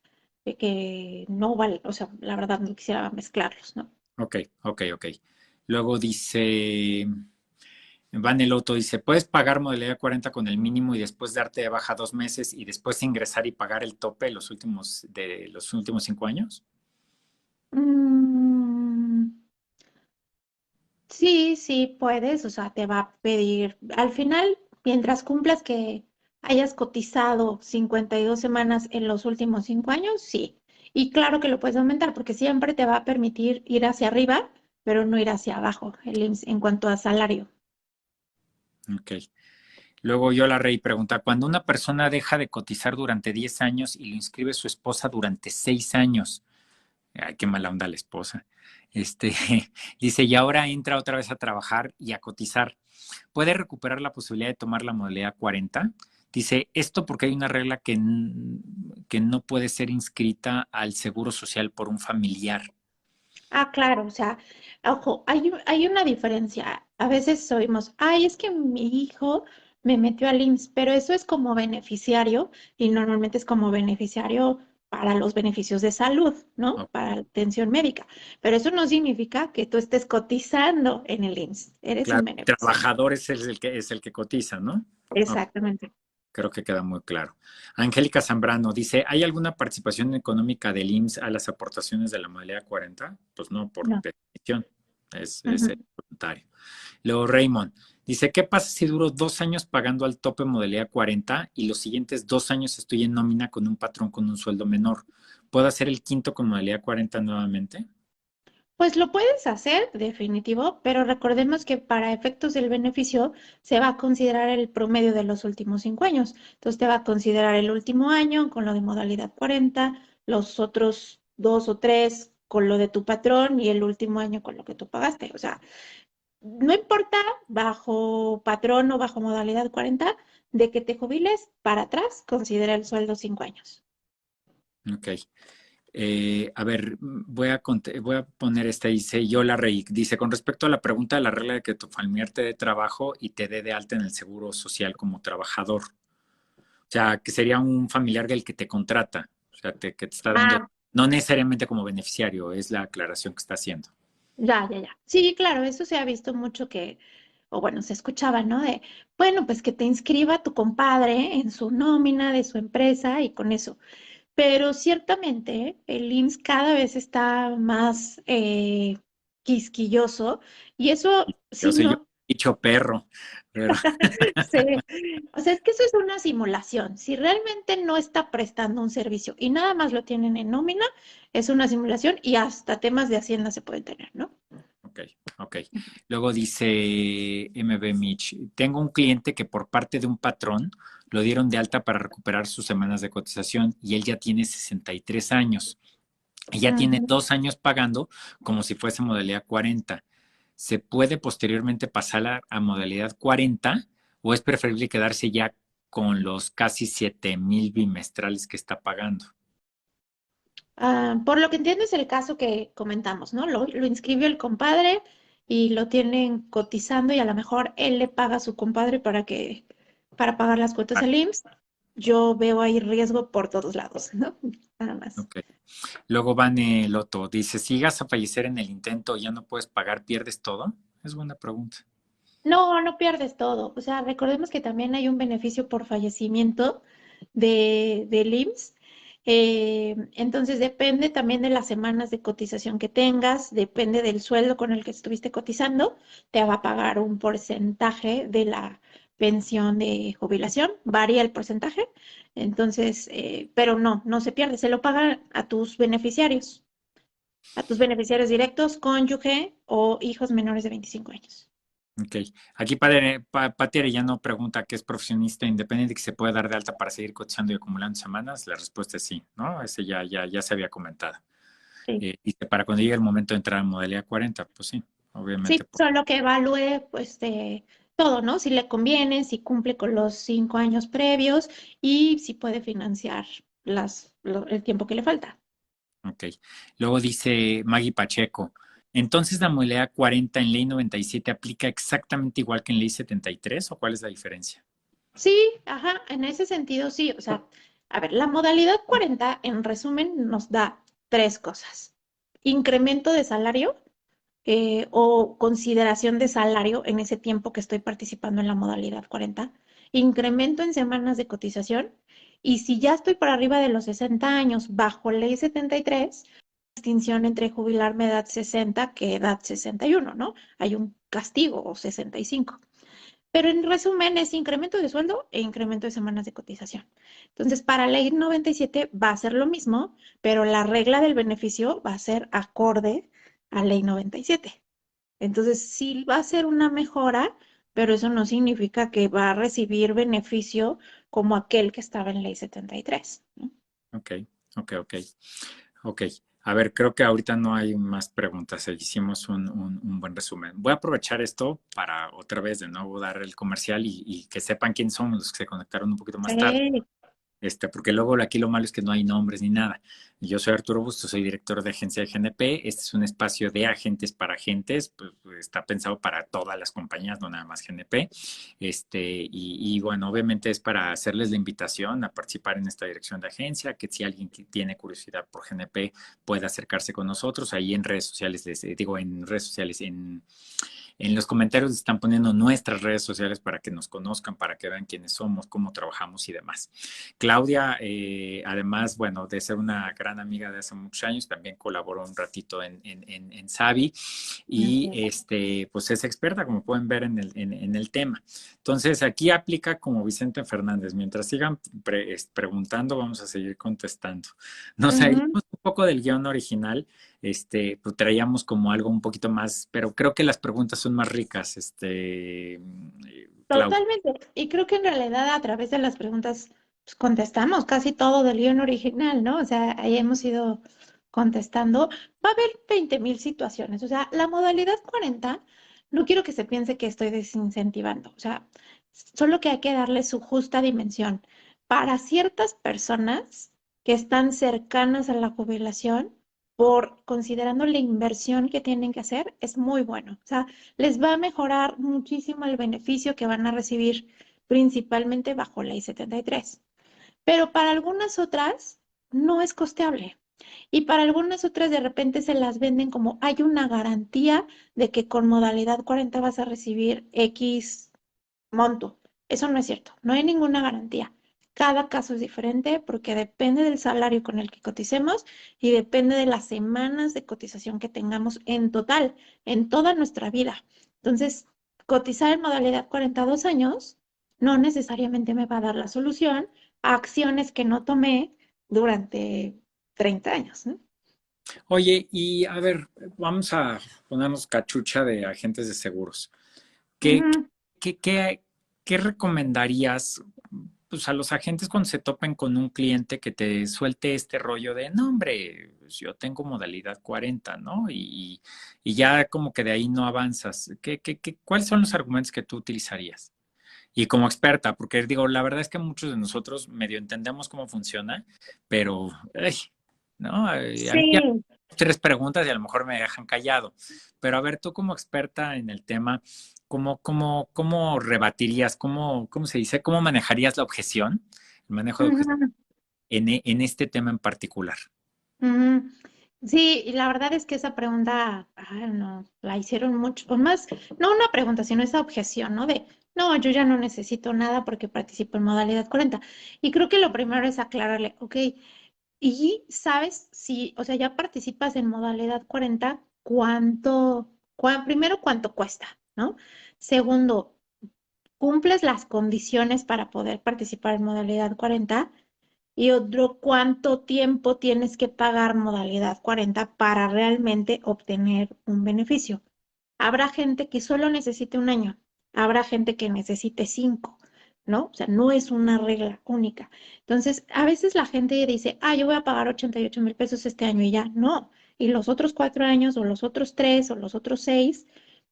que no vale, o sea, la verdad no quisiera mezclarlos, ¿no? Ok, ok, ok. Luego dice, Vaneloto dice, ¿puedes pagar modalidad 40 con el mínimo y después darte de baja 2 meses y después ingresar y pagar el tope de los últimos 5 años? Mm, sí, sí, puedes, o sea, te va a pedir, al final, mientras cumplas que hayas cotizado 52 semanas en los últimos 5 años, sí. Y claro que lo puedes aumentar porque siempre te va a permitir ir hacia arriba, pero no ir hacia abajo, el IMSS, en cuanto a salario. Ok. Luego yo la rey pregunta, cuando una persona deja de cotizar durante 10 años y lo inscribe su esposa durante 6 años, ay, qué mala onda la esposa, este, dice, y ahora entra otra vez a trabajar y a cotizar, ¿puede recuperar la posibilidad de tomar la modalidad 40? Dice, esto porque hay una regla que no puede ser inscrita al Seguro Social por un familiar. Ah, claro, o sea, ojo, hay una diferencia. A veces oímos, ay, es que mi hijo me metió al IMSS, pero eso es como beneficiario y normalmente es como beneficiario para los beneficios de salud, ¿no? Ok, Para la atención médica. Pero eso no significa que tú estés cotizando en el IMSS, eres claro, un el beneficiario. trabajador es el que cotiza, ¿no? Ok. Exactamente. Creo que queda muy claro. Angélica Zambrano dice, ¿hay alguna participación económica del IMSS a las aportaciones de la modalidad 40? Pues no, por No. definición, es Ujú. voluntario. Luego Raymond dice, ¿qué pasa si duro 2 años pagando al tope modalidad 40 y los siguientes 2 años estoy en nómina con un patrón con un sueldo menor? ¿Puedo hacer el quinto con modalidad 40 nuevamente? Pues lo puedes hacer, definitivo, pero recordemos que para efectos del beneficio se va a considerar el promedio de los últimos 5 años. Entonces te va a considerar el último año con lo de modalidad 40, los otros 2 o 3 con lo de tu patrón y el último año con lo que tú pagaste. O sea, no importa bajo patrón o bajo modalidad 40, de que te jubiles para atrás, considera el sueldo 5 años. Ok. A ver, voy a poner esta, dice Yola Rey, dice, con respecto a la pregunta de la regla de que tu familiar te dé trabajo y te dé de alta en el seguro social como trabajador, o sea, que sería un familiar del que te contrata, o sea, que te está dando, Ah, no necesariamente como beneficiario, es la aclaración que está haciendo. ya, ya, ya. Sí, claro, eso se ha visto mucho que, o bueno, se escuchaba, ¿no? De, bueno, pues que te inscriba tu compadre en su nómina de su empresa y con eso. Pero ciertamente el IMSS cada vez está más quisquilloso y eso, Yo sí, soy yo, no. dicho perro, pero Sí. O sea, es que eso es una simulación. Si realmente no está prestando un servicio y nada más lo tienen en nómina, es una simulación y hasta temas de Hacienda se pueden tener, ¿no? ok, ok. Luego dice MB Mitch, tengo un cliente que por parte de un patrón lo dieron de alta para recuperar sus semanas de cotización y él ya tiene 63 años y ya tiene Ujú. 2 años pagando como si fuese modalidad 40. ¿Se puede posteriormente pasar a modalidad 40 o es preferible quedarse ya con los casi 7,000 bimestrales que está pagando? Ah, por lo que entiendo es el caso que comentamos, ¿no? Lo inscribió el compadre y lo tienen cotizando y a lo mejor él le paga a su compadre para que para pagar las cuotas Ah, del IMSS. Yo veo ahí riesgo por todos lados, ¿no? Nada más. ok. Luego Vane Loto dice, si llegas a fallecer en el intento y ya no puedes pagar, ¿pierdes todo? Es buena pregunta. No, no pierdes todo. O sea, recordemos que también hay un beneficio por fallecimiento del IMSS. Entonces depende también de las semanas de cotización que tengas, depende del sueldo con el que estuviste cotizando, te va a pagar un porcentaje de la pensión de jubilación, varía el porcentaje. Entonces, pero no, no se pierde, se lo pagan a tus beneficiarios directos, cónyuge o hijos menores de 25 años. Ok. Aquí Pati Arellano pregunta qué es profesionista independiente que se puede dar de alta para seguir cotizando y acumulando semanas. La respuesta es sí, ¿no? Ese ya se había comentado. Sí. Dice, para cuando llegue el momento de entrar en modalidad 40, pues sí, obviamente. Sí, solo que evalúe pues todo, ¿no? Si le conviene, si cumple con los 5 años previos y si puede financiar el tiempo que le falta. Ok. Luego dice Maggie Pacheco, entonces la modalidad 40 en ley 97 aplica exactamente igual que en ley 73, ¿o cuál es la diferencia? Sí, ajá, en ese sentido sí. O sea, a ver, la modalidad 40 en resumen nos da tres cosas. Incremento de salario o consideración de salario en ese tiempo que estoy participando en la modalidad 40, incremento en semanas de cotización y si ya estoy por arriba de los 60 años bajo ley 73, distinción entre jubilarme edad 60 que edad 61, ¿no? Hay un castigo o 65. Pero en resumen es incremento de sueldo e incremento de semanas de cotización. Entonces, para ley 97 va a ser lo mismo, pero la regla del beneficio va a ser acorde a ley 97. Entonces, sí va a ser una mejora, pero eso no significa que va a recibir beneficio como aquel que estaba en ley 73, ¿no? Ok, ok. Ok, a ver, creo que ahorita no hay más preguntas. Hicimos un buen resumen. Voy a aprovechar esto para otra vez de nuevo dar el comercial y que sepan quién somos los que se conectaron un poquito más tarde. Sí. Porque luego aquí lo malo es que no hay nombres ni nada. Yo soy Arturo Bustos, soy director de agencia de GNP. Este es un espacio de agentes para agentes, pues, está pensado para todas las compañías, no nada más GNP. Bueno, obviamente es para hacerles la invitación a participar en esta dirección de agencia, que si alguien que tiene curiosidad por GNP puede acercarse con nosotros. Ahí en redes sociales, en redes sociales, en los comentarios están poniendo nuestras redes sociales para que nos conozcan, para que vean quiénes somos, cómo trabajamos y demás. Claudia, además, bueno, de ser una gran amiga de hace muchos años, también colaboró un ratito en Savi y Así pues es experta, como pueden ver en el tema. Entonces, aquí aplica como Vicente Fernández. Mientras sigan preguntando, vamos a seguir contestando. Nos es. salimos Ujú. un poco del guión original, pues traíamos como algo un poquito más, pero creo que las preguntas son más ricas, Claudia. Totalmente. Y creo que en realidad a través de las preguntas pues, contestamos casi todo del guión original, ¿no? O sea, ahí hemos ido contestando. Va a haber 20.000 situaciones. O sea, la modalidad 40, no quiero que se piense que estoy desincentivando. O sea, solo que hay que darle su justa dimensión. Para ciertas personas que están cercanas a la jubilación, por considerando la inversión que tienen que hacer, es muy bueno. O sea, les va a mejorar muchísimo el beneficio que van a recibir principalmente bajo ley 73. Pero para algunas otras no es costeable. Y para algunas otras de repente se las venden como hay una garantía de que con modalidad 40 vas a recibir X monto. Eso no es cierto, no hay ninguna garantía. Cada caso es diferente porque depende del salario con el que coticemos y depende de las semanas de cotización que tengamos en total, en toda nuestra vida. Entonces, cotizar en modalidad 42 años no necesariamente me va a dar la solución a acciones que no tomé durante 30 años, ¿no? Oye, y a ver, vamos a ponernos cachucha de agentes de seguros. ¿Qué, Ujú. qué, qué, qué recomendarías, pues, a los agentes cuando se topen con un cliente que te suelte este rollo de, no, hombre, pues, yo tengo modalidad 40, ¿no? Y ya como que de ahí no avanzas. ¿Cuáles son los argumentos que tú utilizarías? Y como experta, porque digo, la verdad es que muchos de nosotros medio entendemos cómo funciona, pero, ay, ¿no? A mí ya Sí. 3 preguntas y a lo mejor me dejan callado. Pero a ver, tú como experta en el tema, ¿cómo rebatirías, cómo se dice, cómo manejarías la objeción, el manejo de objeción Ujú, en este tema en particular? ujú. Sí, y la verdad es que esa pregunta, no, la hicieron mucho, o más, no una pregunta, sino esa objeción, ¿no? De, no, yo ya no necesito nada porque participo en modalidad 40. Y creo que lo primero es aclararle, ok, y sabes si, o sea, ya participas en modalidad 40, primero, cuánto cuesta, ¿no? Segundo, ¿cumples las condiciones para poder participar en modalidad 40? Y otro, ¿cuánto tiempo tienes que pagar modalidad 40 para realmente obtener un beneficio? Habrá gente que solo necesite un año, habrá gente que necesite 5, ¿no? O sea, no es una regla única. Entonces, a veces la gente dice, yo voy a pagar 88,000 pesos este año y ya, no. Y los otros 4 años, o los otros 3, o los otros 6,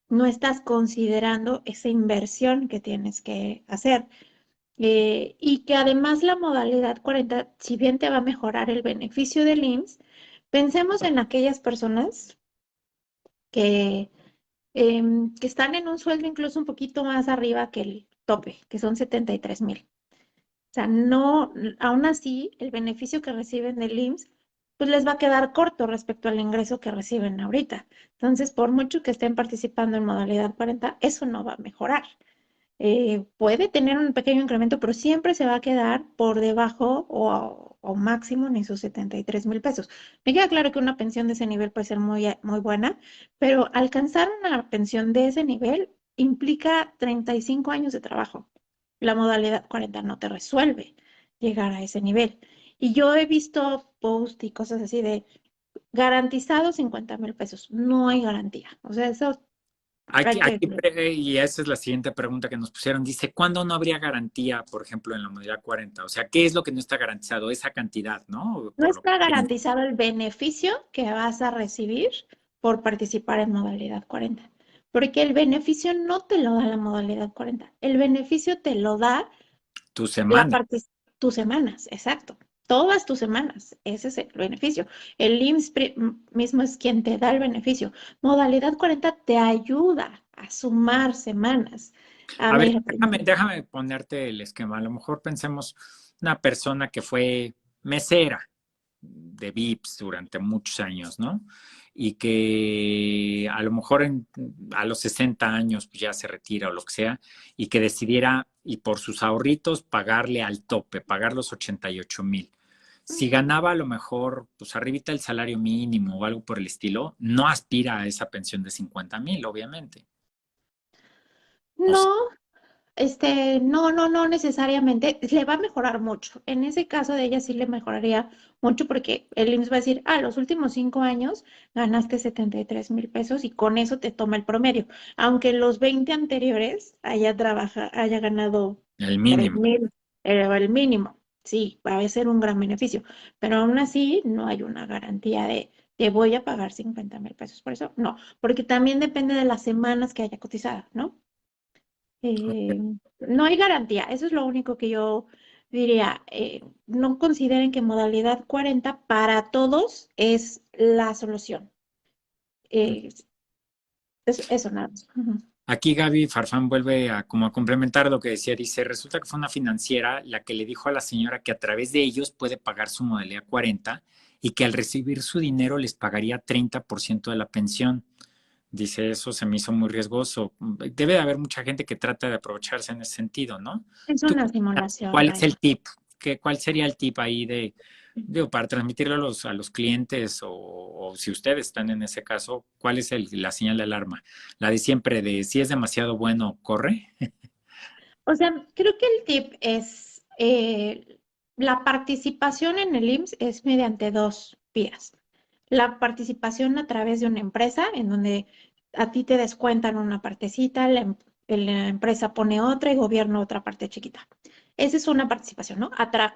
no estás considerando esa inversión que tienes que hacer. Y que además la modalidad 40, si bien te va a mejorar el beneficio del IMSS, pensemos en aquellas personas que, que están en un sueldo incluso un poquito más arriba que el tope, que son 73,000. O sea, no, aún así, el beneficio que reciben del IMSS, pues les va a quedar corto respecto al ingreso que reciben ahorita. Entonces, por mucho que estén participando en modalidad 40, eso no va a mejorar. Puede tener un pequeño incremento, pero siempre se va a quedar por debajo o máximo en esos 73,000 pesos. Me queda claro que una pensión de ese nivel puede ser muy buena, pero alcanzar una pensión de ese nivel implica 35 años de trabajo. La modalidad 40 no te resuelve llegar a ese nivel. Y yo he visto posts y cosas así de garantizado 50,000 pesos. No hay garantía. O sea, eso hay que... Y esa es la siguiente pregunta que nos pusieron. Dice, ¿cuándo no habría garantía, por ejemplo, en la modalidad 40? O sea, ¿qué es lo que no está garantizado? Esa cantidad, ¿no? No Por lo está que... garantizado el beneficio que vas a recibir por participar en modalidad 40, porque el beneficio no te lo da la modalidad 40, el beneficio te lo da Tu la semana. parte, tus semanas, exacto, todas tus semanas, ese es el beneficio. El IMSS mismo es quien te da el beneficio. Modalidad 40 te ayuda a sumar semanas. A A ver, ver, déjame ponerte el esquema. A lo mejor pensemos una persona que fue mesera de VIPs durante muchos años, ¿no? Y que a lo mejor a los 60 años pues ya se retira o lo que sea, y que decidiera, y por sus ahorritos, pagarle al tope, pagar los 88,000. Si ganaba a lo mejor, pues arribita el salario mínimo o algo por el estilo, no aspira a esa pensión de 50,000, obviamente. O sea, no, no necesariamente. Le va a mejorar mucho. En ese caso de ella sí le mejoraría mucho porque el IMSS va a decir, los últimos 5 años ganaste 73,000 pesos y con eso te toma el promedio. Aunque en los 20 anteriores haya ganado el tres mínimo. mil, el mínimo. Sí, va a ser un gran beneficio. Pero aún así no hay una garantía de te voy a pagar 50,000 pesos. Por eso, no, porque también depende de las semanas que haya cotizado, ¿no? Eh, no hay garantía, eso es lo único que yo diría. No consideren que modalidad 40 para todos es la solución. Eh, eso nada más. Ujú. Aquí Gaby Farfán vuelve a como a complementar lo que decía. Dice, resulta que fue una financiera la que le dijo a la señora que a través de ellos puede pagar su modalidad 40 y que al recibir su dinero les pagaría 30% de la pensión. Dice, eso se me hizo muy riesgoso. Debe de haber mucha gente que trata de aprovecharse en ese sentido, ¿no? Es ¿Tú una simulación, cuál es el vaya. tip? ¿Cuál sería el tip ahí de, digo, para transmitirlo a los clientes o si ustedes están en ese caso, cuál es la señal de alarma? La de siempre de si es demasiado bueno, corre. O sea, creo que el tip es la participación en el IMSS es mediante dos vías. La participación a través de una empresa, en donde a ti te descuentan una partecita, la empresa pone otra y gobierno otra parte chiquita. Esa es una participación, ¿no?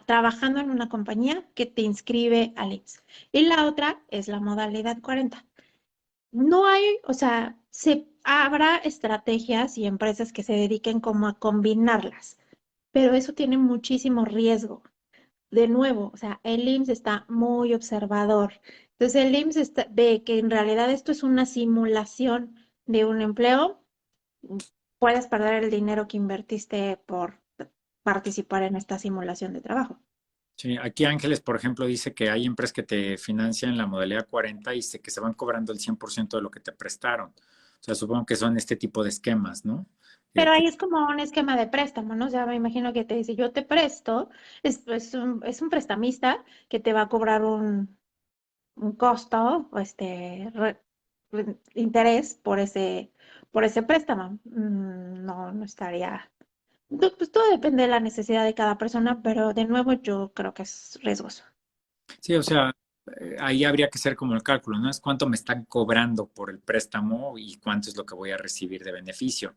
Trabajando en una compañía que te inscribe al IMSS. Y la otra es la modalidad 40. No hay, o sea, habrá estrategias y empresas que se dediquen como a combinarlas, pero eso tiene muchísimo riesgo. De nuevo, o sea, el IMSS está muy observador. Entonces el IMSS ve que en realidad esto es una simulación de un empleo, puedes perder el dinero que invertiste por participar en esta simulación de trabajo. Sí, aquí Ángeles, por ejemplo, dice que hay empresas que te financian la modalidad 40 y que se van cobrando el 100% de lo que te prestaron. O sea, supongo que son este tipo de esquemas, ¿no? Pero Que ahí es como un esquema de préstamo, ¿no? O sea, me imagino que te dice, yo te presto, es un prestamista que te va a cobrar un costo, o interés por ese préstamo. No, no estaría. Pues todo depende de la necesidad de cada persona, pero de nuevo yo creo que es riesgoso. sí, o sea, ahí habría que hacer como el cálculo, ¿no? Es cuánto me están cobrando por el préstamo y cuánto es lo que voy a recibir de beneficio.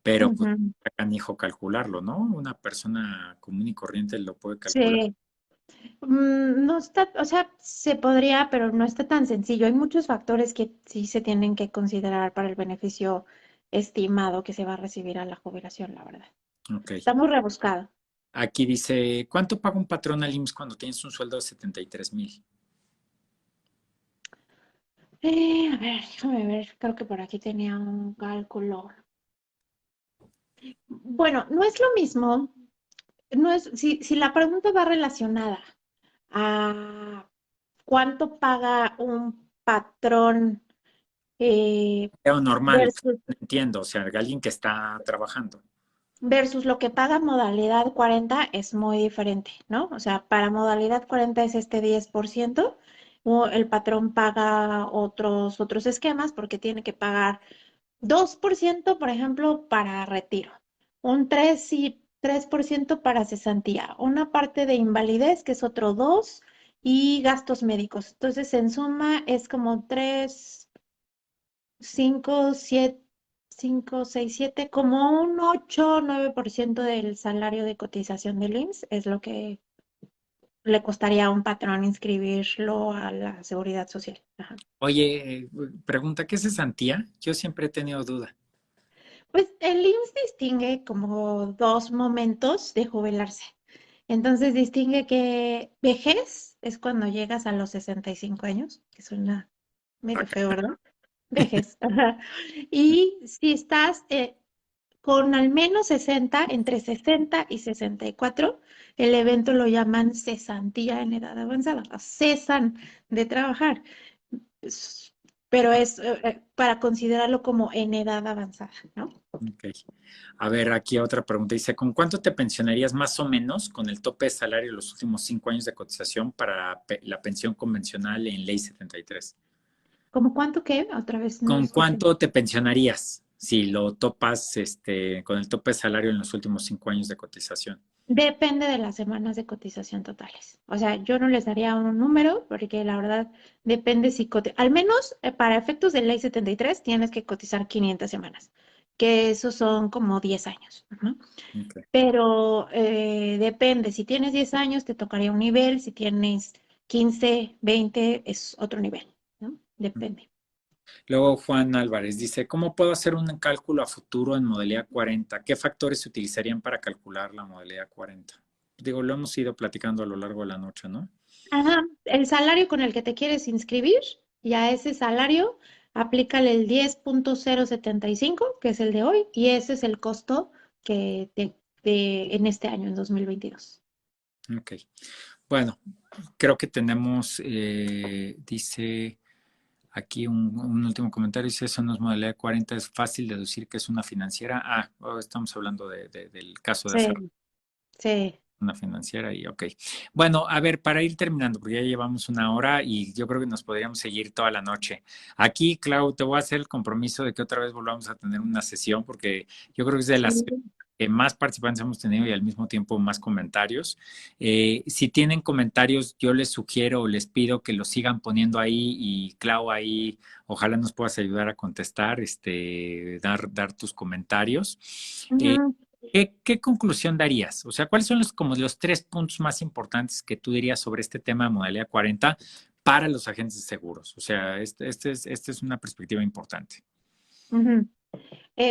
Pero pues, Ujú. canijo calcularlo, ¿no? Una persona común y corriente lo puede calcular. Sí. No está, o sea, se podría, pero no está tan sencillo. Hay muchos factores que sí se tienen que considerar para el beneficio estimado que se va a recibir a la jubilación, la verdad. Ok. Está muy rebuscado. Aquí dice, ¿cuánto paga un patrón al IMSS cuando tienes un sueldo de 73,000? A ver, déjame ver, creo que por aquí tenía un cálculo. Bueno, no es lo mismo, si la pregunta va relacionada a cuánto paga un patrón Pero normal, versus entiendo, o sea, alguien que está trabajando. lo que paga modalidad 40 es muy diferente, ¿no? O sea, para modalidad 40 es este 10%, o el patrón paga otros esquemas porque tiene que pagar 2%, por ejemplo, para retiro, un 3% para cesantía, una parte de invalidez, que es otro 2, y gastos médicos. Entonces, en suma, es como 3, 5, 7, 5, 6, 7, como un 8, 9% del salario de cotización del IMSS es lo que le costaría a un patrón inscribirlo a la seguridad social. Ajá. Oye, pregunta, ¿qué es cesantía? Yo siempre he tenido duda. Pues el IMSS distingue como dos momentos de jubilarse. Entonces distingue que vejez es cuando llegas a los 65 años, que suena medio Acá. feo, ¿verdad? Vejez. Ajá. Y si estás con al menos 60, entre 60 y 64, el evento lo llaman cesantía en edad avanzada. Cesan de trabajar, Es- pero es para considerarlo como en edad avanzada, ¿no? Ok. A ver, aquí otra pregunta. Dice, ¿con cuánto te pensionarías más o menos con el tope de salario de los últimos 5 años de cotización para la pensión convencional en Ley 73? ¿Cómo cuánto qué? Otra vez no ¿Con escuché. cuánto te pensionarías si lo topas con el tope de salario en los últimos 5 años de cotización? Depende de las semanas de cotización totales. O sea, yo no les daría un número porque la verdad depende si al menos para efectos de ley 73 tienes que cotizar 500 semanas, que esos son como 10 años, ¿no? Ok. Pero depende, si tienes 10 años te tocaría un nivel, si tienes 15, 20 es otro nivel, ¿no? Depende. Luego Juan Álvarez dice, ¿cómo puedo hacer un cálculo a futuro en modalidad 40? ¿Qué factores se utilizarían para calcular la modalidad 40? Digo, lo hemos ido platicando a lo largo de la noche, ¿no? Ajá, el salario con el que te quieres inscribir, y a ese salario aplícale el 10,075, que es el de hoy, y ese es el costo que en este año, en 2022. Ok. Bueno, creo que tenemos, dice aquí un último comentario, dice, eso no es modalidad 40, es fácil deducir que es una financiera. Ah, estamos hablando del caso de hacer Sí, sí. una financiera y ok. Bueno, a ver, para ir terminando, porque ya llevamos 1 hora y yo creo que nos podríamos seguir toda la noche. Aquí, Clau, te voy a hacer el compromiso de que otra vez volvamos a tener una sesión, porque yo creo que es de las Sí. que más participantes hemos tenido y al mismo tiempo más comentarios. Si tienen comentarios, yo les sugiero o les pido que los sigan poniendo ahí y Clau ahí, ojalá nos puedas ayudar a contestar, dar tus comentarios. Eh, Ujú. ¿Qué conclusión darías? O sea, ¿cuáles son como los 3 puntos más importantes que tú dirías sobre este tema de modalidad 40 para los agentes de seguros? O sea, esta es una perspectiva importante. Ujú.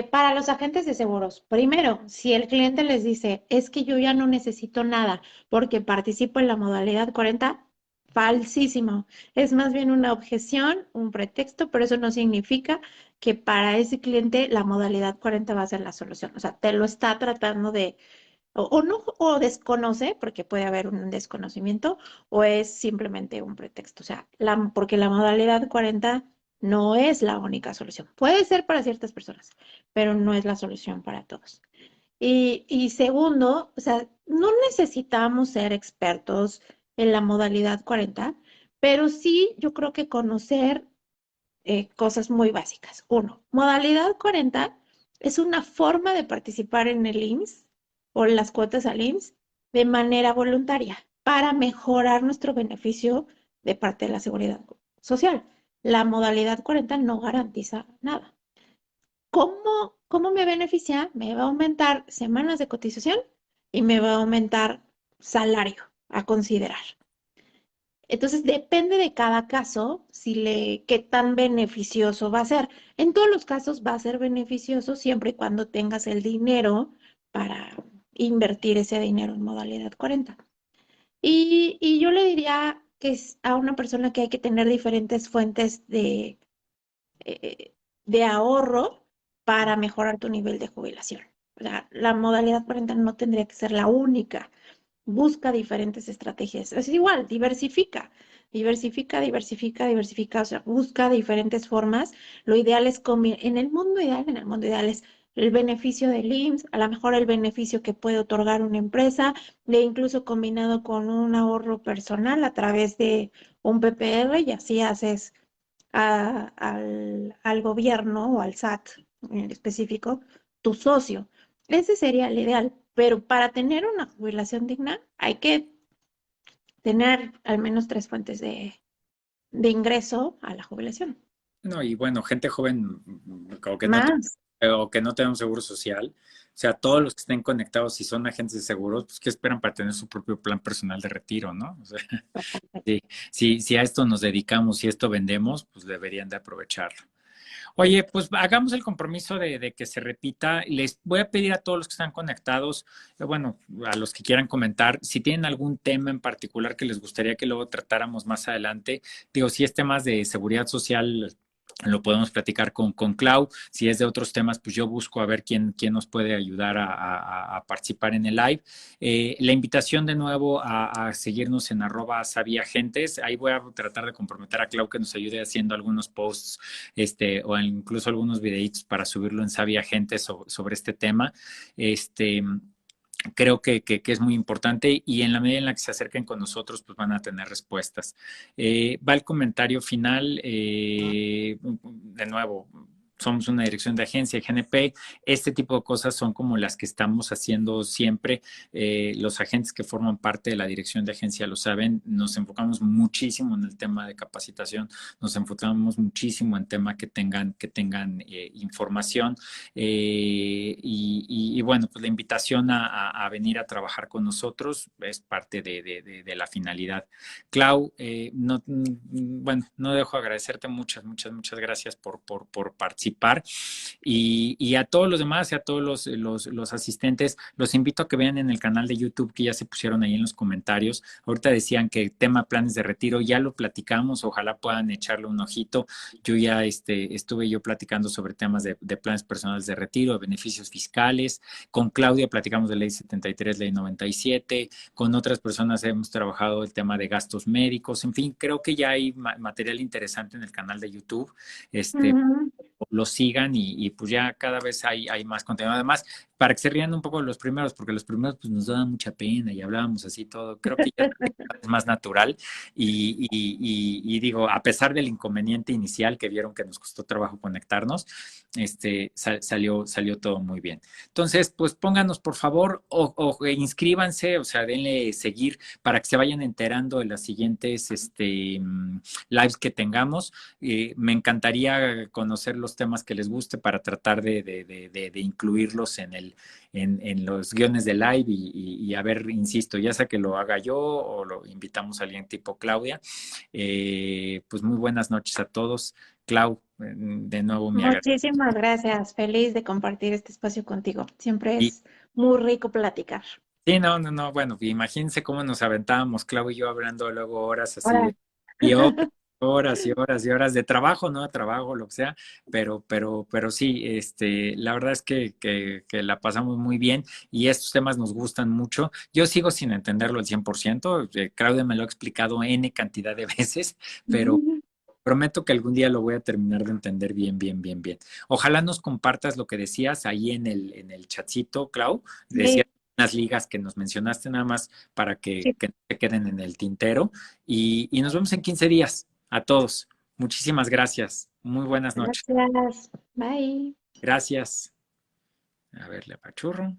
Para los agentes de seguros, primero, si el cliente les dice, es que yo ya no necesito nada porque participo en la modalidad 40, falsísimo. Es más bien una objeción, un pretexto, pero eso no significa que para ese cliente la modalidad 40 va a ser la solución. O sea, te lo está tratando de, o no, o desconoce, porque puede haber un desconocimiento, o es simplemente un pretexto. O sea, porque la modalidad 40 no es la única solución. Puede ser para ciertas personas, pero no es la solución para todos. Y segundo, o sea, no necesitamos ser expertos en la modalidad 40, pero sí yo creo que conocer cosas muy básicas. Uno, modalidad 40 es una forma de participar en el IMSS o las cuotas al IMSS de manera voluntaria para mejorar nuestro beneficio de parte de la seguridad social. La modalidad 40 no garantiza nada. ¿Cómo me beneficia? Me va a aumentar semanas de cotización y me va a aumentar salario a considerar. Entonces, depende de cada caso qué tan beneficioso va a ser. En todos los casos va a ser beneficioso siempre y cuando tengas el dinero para invertir ese dinero en modalidad 40. Y yo le diría que es a una persona que hay que tener diferentes fuentes eh, de ahorro para mejorar tu nivel de jubilación. O sea, la modalidad 40 no tendría que ser la única. Busca diferentes estrategias. Es igual, diversifica, o sea, busca diferentes formas. Lo ideal es en el mundo ideal es el beneficio del IMSS, a lo mejor el beneficio que puede otorgar una empresa, e incluso combinado con un ahorro personal a través de un PPR, y así haces al gobierno o al SAT en específico, tu socio. Ese sería el ideal, pero para tener una jubilación digna hay que tener al menos tres fuentes de ingreso a la jubilación. No, y bueno, gente joven Más. o que no tengan seguro social, o sea, todos los que estén conectados y son agentes de seguros, pues, ¿qué esperan para tener su propio plan personal de retiro, no? O sea, sí, si a esto nos dedicamos y esto vendemos, pues deberían de aprovecharlo. Oye, pues hagamos el compromiso de que se repita. Les voy a pedir a todos los que están conectados, bueno, a los que quieran comentar, si tienen algún tema en particular que les gustaría que luego tratáramos más adelante. Digo, si es temas de seguridad social, lo podemos platicar con Clau. Si es de otros temas, pues yo busco a ver quién nos puede ayudar a participar en el live. La invitación de nuevo a seguirnos en @sabiagentes. Ahí voy a tratar de comprometer a Clau que nos ayude haciendo algunos posts o incluso algunos videitos para subirlo en Sabia Gente sobre este tema. Este, creo que es muy importante y en la medida en la que se acerquen con nosotros, pues van a tener respuestas. Va el comentario final. De nuevo, somos una dirección de agencia, GNP. Este tipo de cosas son como las que estamos haciendo siempre. Los agentes que forman parte de la dirección de agencia lo saben. Nos enfocamos muchísimo en el tema de capacitación, nos enfocamos muchísimo en tema que tengan información. Y bueno, pues la invitación a venir a trabajar con nosotros es parte de la finalidad. Clau, bueno, no dejo de agradecerte muchas gracias por participar. Y a todos los demás y a todos los asistentes, los invito a que vean en el canal de YouTube que ya se pusieron ahí en los comentarios. Ahorita decían que tema planes de retiro, ya lo platicamos, ojalá puedan echarle un ojito. Yo ya estuve yo platicando sobre temas de planes personales de retiro, de beneficios fiscales. Con Claudia platicamos de ley 73, ley 97. Con otras personas hemos trabajado el tema de gastos médicos. En fin, creo que ya hay material interesante en el canal de YouTube. Ujú. Lo sigan y pues ya cada vez hay más contenido. Además, para que se rían un poco de los primeros, porque los primeros pues nos daban mucha pena y hablábamos así todo. Creo que ya es más natural y digo, a pesar del inconveniente inicial que vieron que nos costó trabajo conectarnos, salió todo muy bien. Entonces, pues pónganos por favor o inscríbanse, o sea, denle seguir para que se vayan enterando de las siguientes lives que tengamos. Me encantaría conocer los temas que les guste para tratar de incluirlos en los guiones de live y a ver, insisto, ya sea que lo haga yo o lo invitamos a alguien tipo Claudia. Pues muy buenas noches a todos. Clau, de nuevo mi agradecimiento. Muchísimas gracias. Feliz de compartir este espacio contigo. Siempre Y, es muy rico platicar. Sí, no, no, no, bueno, imagínense cómo nos aventábamos, Clau y yo hablando luego horas así Ahora. de, y horas y horas y horas de trabajo, ¿no? Trabajo, lo que sea, pero sí, la verdad es que la pasamos muy bien y estos temas nos gustan mucho. Yo sigo sin entenderlo al 100%, Claudia me lo ha explicado N cantidad de veces, pero prometo que algún día lo voy a terminar de entender bien, bien, bien, bien. Ojalá nos compartas lo que decías ahí en el chatcito, Clau. Decías Sí, unas ligas que nos mencionaste nada más para sí. que no se queden en el tintero. Y nos vemos en 15 días a todos. Muchísimas gracias. Muy buenas noches. Gracias. Bye. Gracias. A ver, le apachurro.